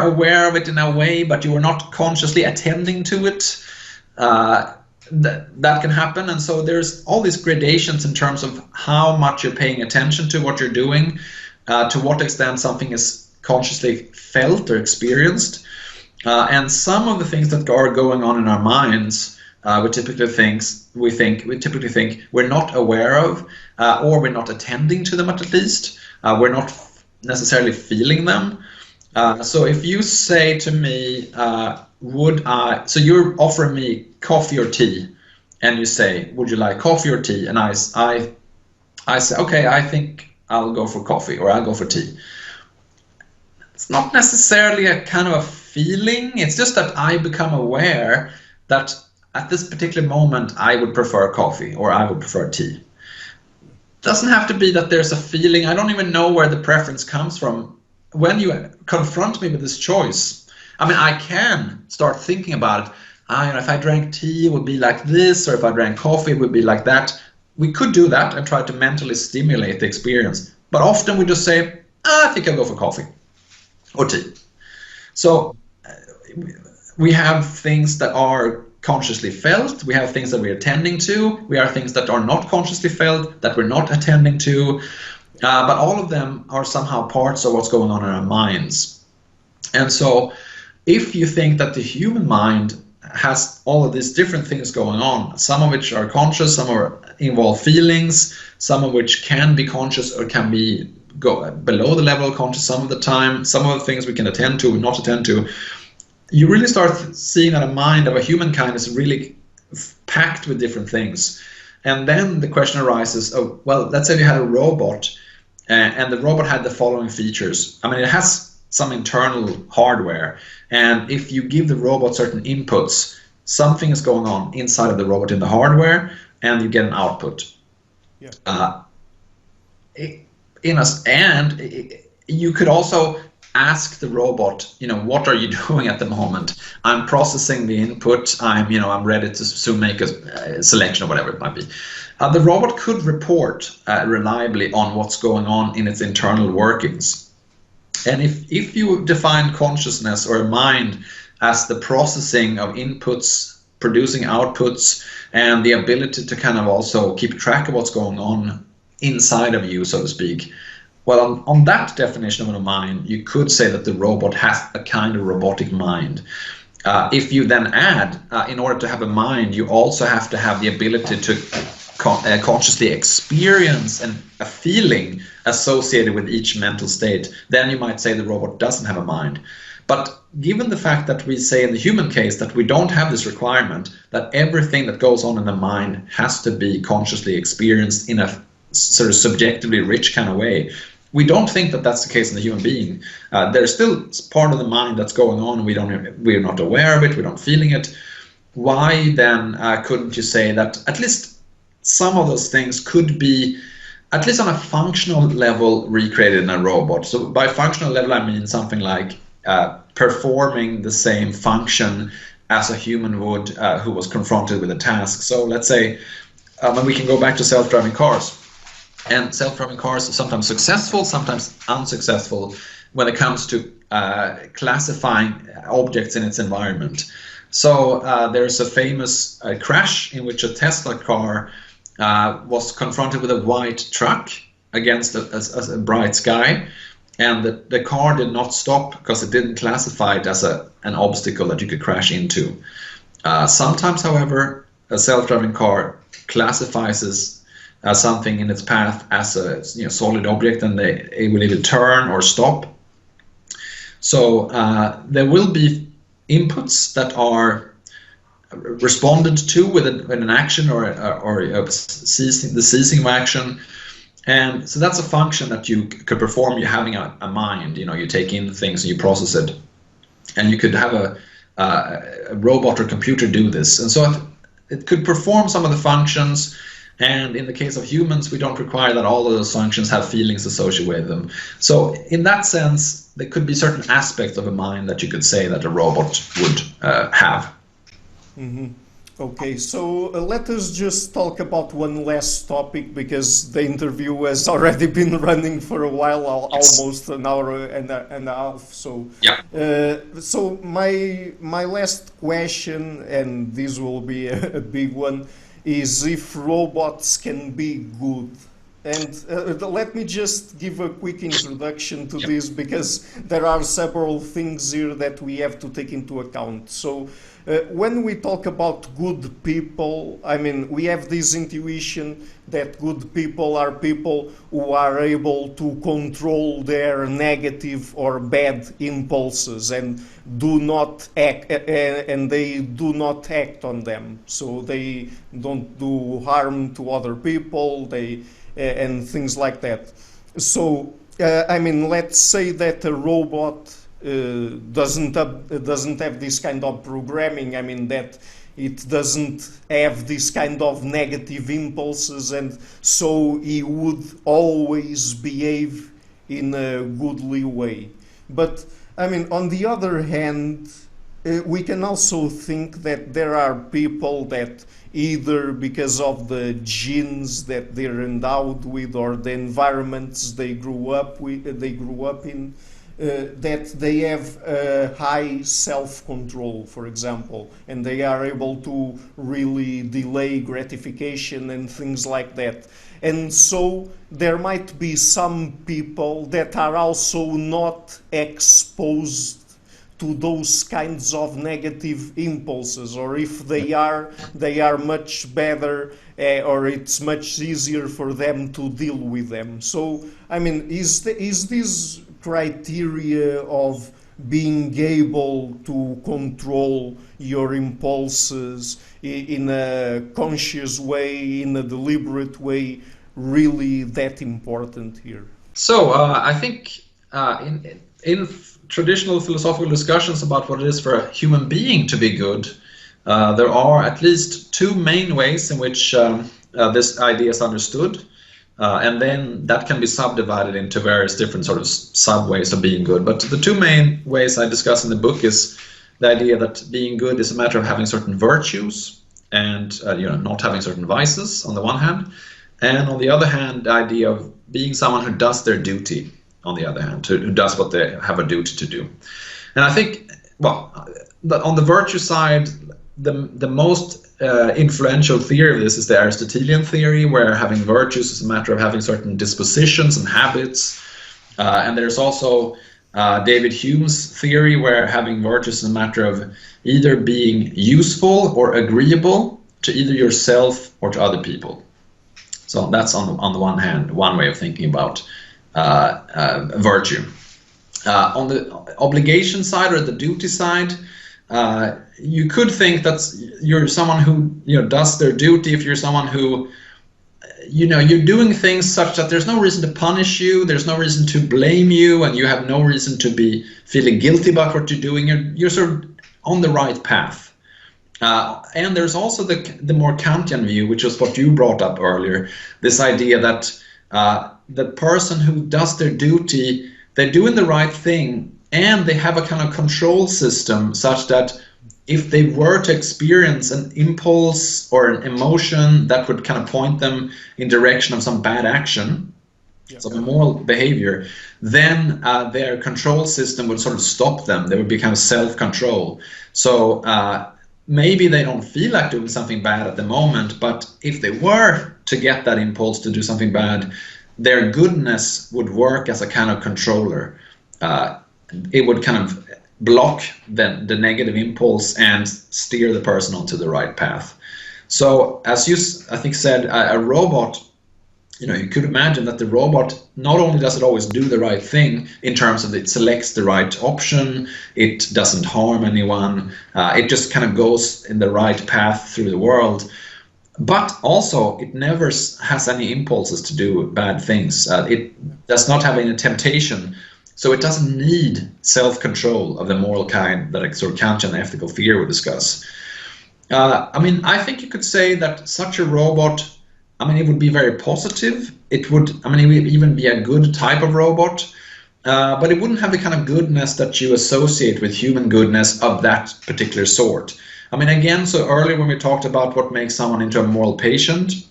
aware of it in a way, but you were not consciously attending to it. That can happen. And so there's all these gradations in terms of how much you're paying attention to what you're doing, to what extent something is consciously felt or experienced. And some of the things that are going on in our minds, we typically think we're not aware of, or we're not attending to them at least. We're not necessarily feeling them. So if you say to me, so you're offering me coffee or tea, and you say, would you like coffee or tea? And I say, okay, I think I'll go for coffee, or I'll go for tea. It's not necessarily a kind of a feeling. It's just that I become aware that at this particular moment I would prefer coffee, or I would prefer tea. Doesn't have to be that there's a feeling. I don't even know where the preference comes from. When you confront me with this choice, I can start thinking about it. If I drank tea, it would be like this, or if I drank coffee, it would be like that. We could do that and try to mentally stimulate the experience. But often we just say, I think I'll go for coffee or tea. So we have things that are consciously felt, we have things that we're attending to, we have things that are not consciously felt, that we're not attending to. But all of them are somehow parts of what's going on in our minds. And so if you think that the human mind has all of these different things going on, some of which are conscious, some involve feelings, some of which can be conscious or can be go below the level of conscious some of the time, some of the things we can attend to and not attend to, you really start seeing that a mind of a humankind is really packed with different things. And then the question arises, let's say you had a robot, and the robot had the following features. It has some internal hardware, and if you give the robot certain inputs, something is going on inside of the robot in the hardware, and you get an output. Yeah. you could also ask the robot, what are you doing at the moment? I'm processing the input. I'm ready to soon make a selection or whatever it might be. The robot could report reliably on what's going on in its internal workings. And if you define consciousness or a mind as the processing of inputs, producing outputs, and the ability to kind of also keep track of what's going on inside of you, so to speak, well, on that definition of a mind, you could say that the robot has a kind of robotic mind. If you then add, in order to have a mind, you also have to have the ability to consciously experience and a feeling associated with each mental state, then you might say the robot doesn't have a mind. But given the fact that we say in the human case that we don't have this requirement, that everything that goes on in the mind has to be consciously experienced in a sort of subjectively rich kind of way, we don't think that that's the case in the human being. There's still part of the mind that's going on, and we're not aware of it, we're not feeling it. Why then couldn't you say that at least some of those things could be, at least on a functional level, recreated in a robot? So by functional level, I mean something like performing the same function as a human would who was confronted with a task. So let's say, and we can go back to self-driving cars. And self-driving cars are sometimes successful, sometimes unsuccessful when it comes to classifying objects in its environment. So there's a famous crash in which a Tesla car was confronted with a white truck against a bright sky, and the car did not stop because it didn't classify it as an obstacle that you could crash into. Sometimes, however, a self-driving car classifies something in its path as a solid object, and it will either turn or stop. So there will be inputs that are responded to with an action or the ceasing of action, and so that's a function that you could perform. You're having a mind, you take in things and you process it, and you could have a robot or computer do this, and so it could perform some of the functions. And in the case of humans, we don't require that all of those functions have feelings associated with them. So in that sense, there could be certain aspects of a mind that you could say that a robot would have. Mm-hmm. Okay, so let us just talk about one last topic, because the interview has already been running for a while, almost an hour and a half. So, yeah. So my last question, and this will be a big one, is if robots can be good. And let me just give a quick introduction to this, because there are several things here that we have to take into account. So when we talk about good people, I mean, we have this intuition that good people are people who are able to control their negative or bad impulses and do not act, and they do not act on them. So they don't do harm to other people, and things like that. So I mean, let's say that a robot doesn't have this kind of programming. I mean, that it doesn't have this kind of negative impulses, and so he would always behave in a goodly way. But I mean, on the other hand, we can also think that there are people that, either because of the genes that they're endowed with or the environments they grew up in, that they have high self-control, for example, and they are able to really delay gratification and things like that. And so there might be some people that are also not exposed to those kinds of negative impulses, or if they are much better, or it's much easier for them to deal with them. So, I mean, is this criteria of being able to control your impulses in a conscious way, in a deliberate way, really that important here? So I think in traditional philosophical discussions about what it is for a human being to be good, there are at least two main ways in which this idea is understood. and then that can be subdivided into various different sort of sub-ways of being good. But the two main ways I discuss in the book is the idea that being good is a matter of having certain virtues and not having certain vices on the one hand, and on the other hand, the idea of being someone who does their duty, on the other hand, who does what they have a duty to do. And I think, on the virtue side, the most influential theory of this is the Aristotelian theory, where having virtues is a matter of having certain dispositions and habits. And there's also David Hume's theory, where having virtues is a matter of either being useful or agreeable to either yourself or to other people. So that's on the one hand, one way of thinking about virtue. On the obligation side or the duty side, you could think that you're someone who does their duty if you're someone who you're doing things such that there's no reason to punish you, there's no reason to blame you, and you have no reason to be feeling guilty about what you're doing. You're sort of on the right path. And there's also the more Kantian view, which is what you brought up earlier, this idea that the person who does their duty, they're doing the right thing, and they have a kind of control system such that if they were to experience an impulse or an emotion that would kind of point them in direction of some bad action, some immoral behavior, then their control system would sort of stop them. There would be kind of self-control. So maybe they don't feel like doing something bad at the moment, but if they were to get that impulse to do something bad, their goodness would work as a kind of controller. It would kind of block the negative impulse and steer the person onto the right path. So as you, I think, said, a robot, you could imagine that the robot, not only does it always do the right thing in terms of it selects the right option, it doesn't harm anyone, it just kind of goes in the right path through the world, but also it never has any impulses to do bad things. It does not have any temptation, so it doesn't need self-control of the moral kind that a sort of Kantian ethical theory would discuss. I think you could say that such a robot, it would be very positive. It would even be a good type of robot, but it wouldn't have the kind of goodness that you associate with human goodness of that particular sort. Again, so earlier when we talked about what makes someone into a moral patient,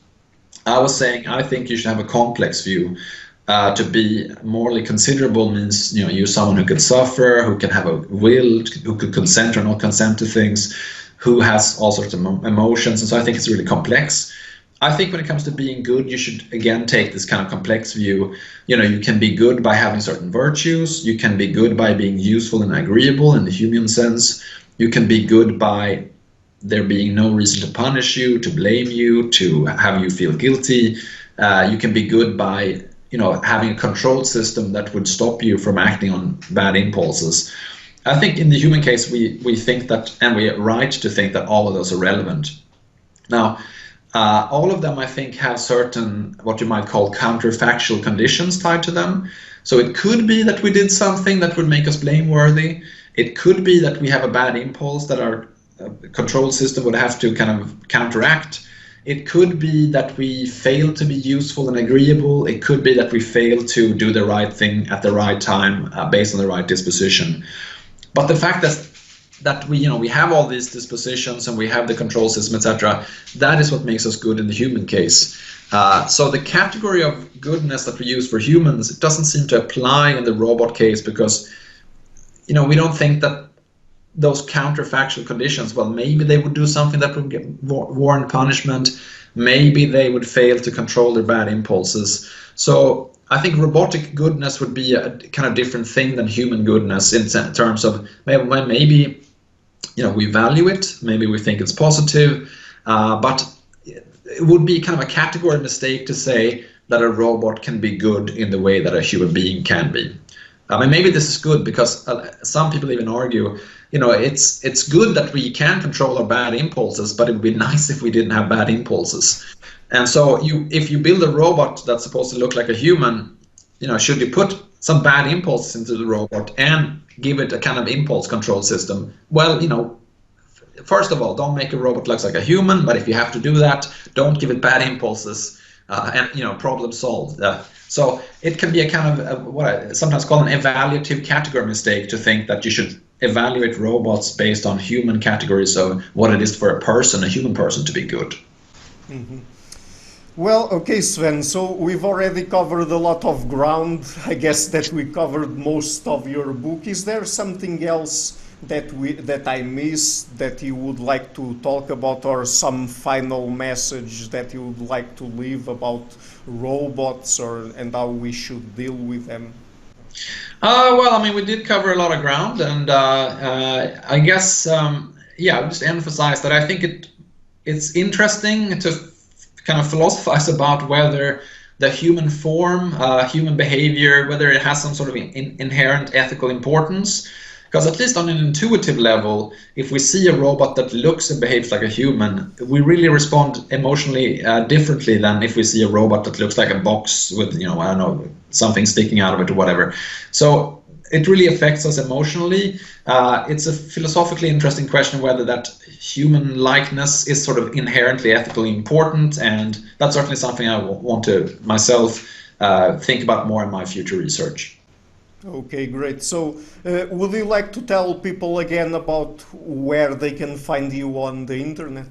I was saying I think you should have a complex view. To be morally considerable means you're someone who can suffer, who can have a will, who could consent or not consent to things, who has all sorts of emotions, and so I think it's really complex. I think when it comes to being good, you should again take this kind of complex view. You can be good by having certain virtues, you can be good by being useful and agreeable in the human sense, you can be good by there being no reason to punish you, to blame you, to have you feel guilty, you can be good by having a control system that would stop you from acting on bad impulses. I think in the human case, we think that, and we are right to think that all of those are relevant. Now, all of them, I think, have certain, what you might call counterfactual conditions tied to them. So it could be that we did something that would make us blameworthy. It could be that we have a bad impulse that our control system would have to kind of counteract. It could be that we fail to be useful and agreeable. It could be that we fail to do the right thing at the right time based on the right disposition. But the fact that we have all these dispositions and we have the control system, etc., that is what makes us good in the human case. So the category of goodness that we use for humans, it doesn't seem to apply in the robot case because we don't think that those counterfactual conditions, well, maybe they would do something that would warrant punishment, maybe they would fail to control their bad impulses. So I think robotic goodness would be a kind of different thing than human goodness in terms of maybe we value it, maybe we think it's positive, but it would be kind of a category mistake to say that a robot can be good in the way that a human being can be. Maybe this is good because some people even argue, it's good that we can control our bad impulses, but it would be nice if we didn't have bad impulses. And so if you build a robot that's supposed to look like a human, should you put some bad impulses into the robot and give it a kind of impulse control system? Well, first of all, don't make a robot look like a human, but if you have to do that, don't give it bad impulses. and problem solved. So it can be a kind of what I sometimes call an evaluative category mistake to think that you should evaluate robots based on human categories of what it is for a human person, to be good. Mm-hmm. Well, okay, Sven, so we've already covered a lot of ground. I guess that we covered most of your book. Is there something else that I missed that you would like to talk about, or some final message that you would like to leave about robots and how we should deal with them? Well, I mean, we did cover a lot of ground, and I guess, I'll just emphasize that I think it's interesting to kind of philosophize about whether the human form, human behavior, whether it has some sort of inherent ethical importance. Because at least on an intuitive level, if we see a robot that looks and behaves like a human, we really respond emotionally differently than if we see a robot that looks like a box with, I don't know, something sticking out of it or whatever. So it really affects us emotionally. It's a philosophically interesting question whether that human likeness is sort of inherently ethically important, and that's certainly something I want to myself think about more in my future research. Okay, great. So, would you like to tell people again about where they can find you on the internet?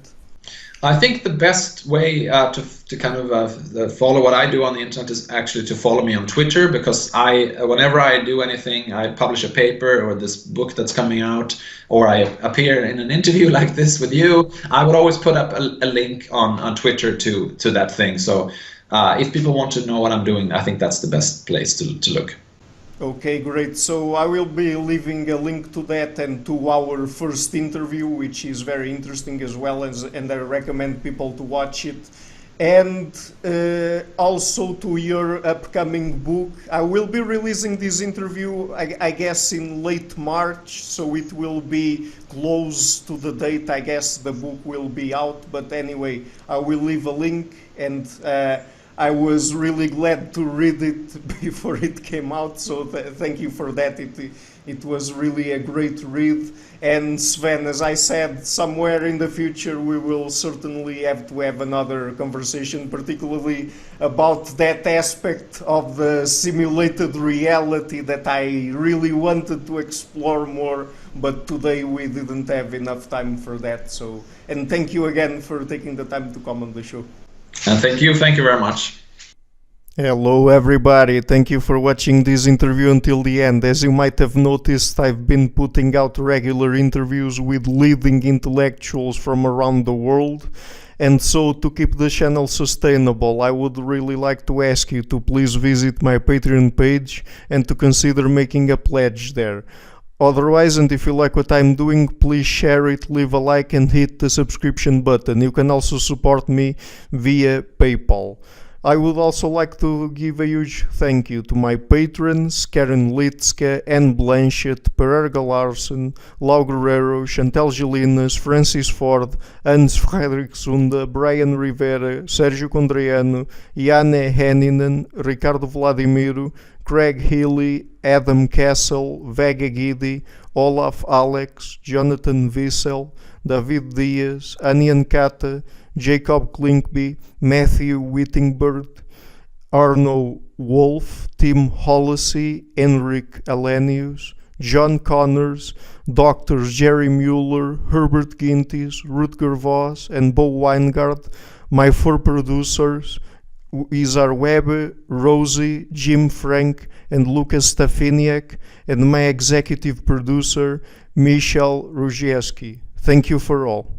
I think the best way to kind of follow what I do on the internet is actually to follow me on Twitter, because whenever I do anything, I publish a paper or this book that's coming out, or I appear in an interview like this with you, I would always put up a link on Twitter to that thing. So if people want to know what I'm doing, I think that's the best place to look. Okay, great. So I will be leaving a link to that and to our first interview, which is very interesting as well, and I recommend people to watch it. And also to your upcoming book. I will be releasing this interview, I guess, in late March, so it will be close to the date, I guess, the book will be out. But anyway, I will leave a link, and I was really glad to read it before it came out, so thank you for that. It was really a great read. And Sven, as I said, somewhere in the future we will certainly have to have another conversation, particularly about that aspect of the simulated reality that I really wanted to explore more, but today we didn't have enough time for that. So, and thank you again for taking the time to come on the show. Thank you very much. Hello everybody, thank you for watching this interview until the end. As you might have noticed, I've been putting out regular interviews with leading intellectuals from around the world. And so, to keep the channel sustainable, I would really like to ask you to please visit my Patreon page and to consider making a pledge there. Otherwise, and if you like what I'm doing, please share it, leave a like and hit the subscription button. You can also support me via PayPal. I would also like to give a huge thank you to my patrons, Karen Litska, Anne Blanchett, Pererga Larsen, Lau Guerrero, Chantal Gelinas, Francis Ford, Hans Fredrik Sunda, Brian Rivera, Sérgio Condriano, Janne Henninen, Ricardo Vladimiro, Craig Healy, Adam Castle, Vega Guidi, Olaf Alex, Jonathan Wiesel, David Diaz, Anian Kata, Jacob Klinkby, Matthew Whittingbird, Arno Wolf, Tim Hollesy, Henrik Alenius, John Connors, Doctors Jerry Mueller, Herbert Gintis, Rutger Voss, and Bo Weingart, my four producers, Izar Webe, Rosie, Jim Frank, and Lucas Stafiniak, and my executive producer, Michal Ruzieski. Thank you for all.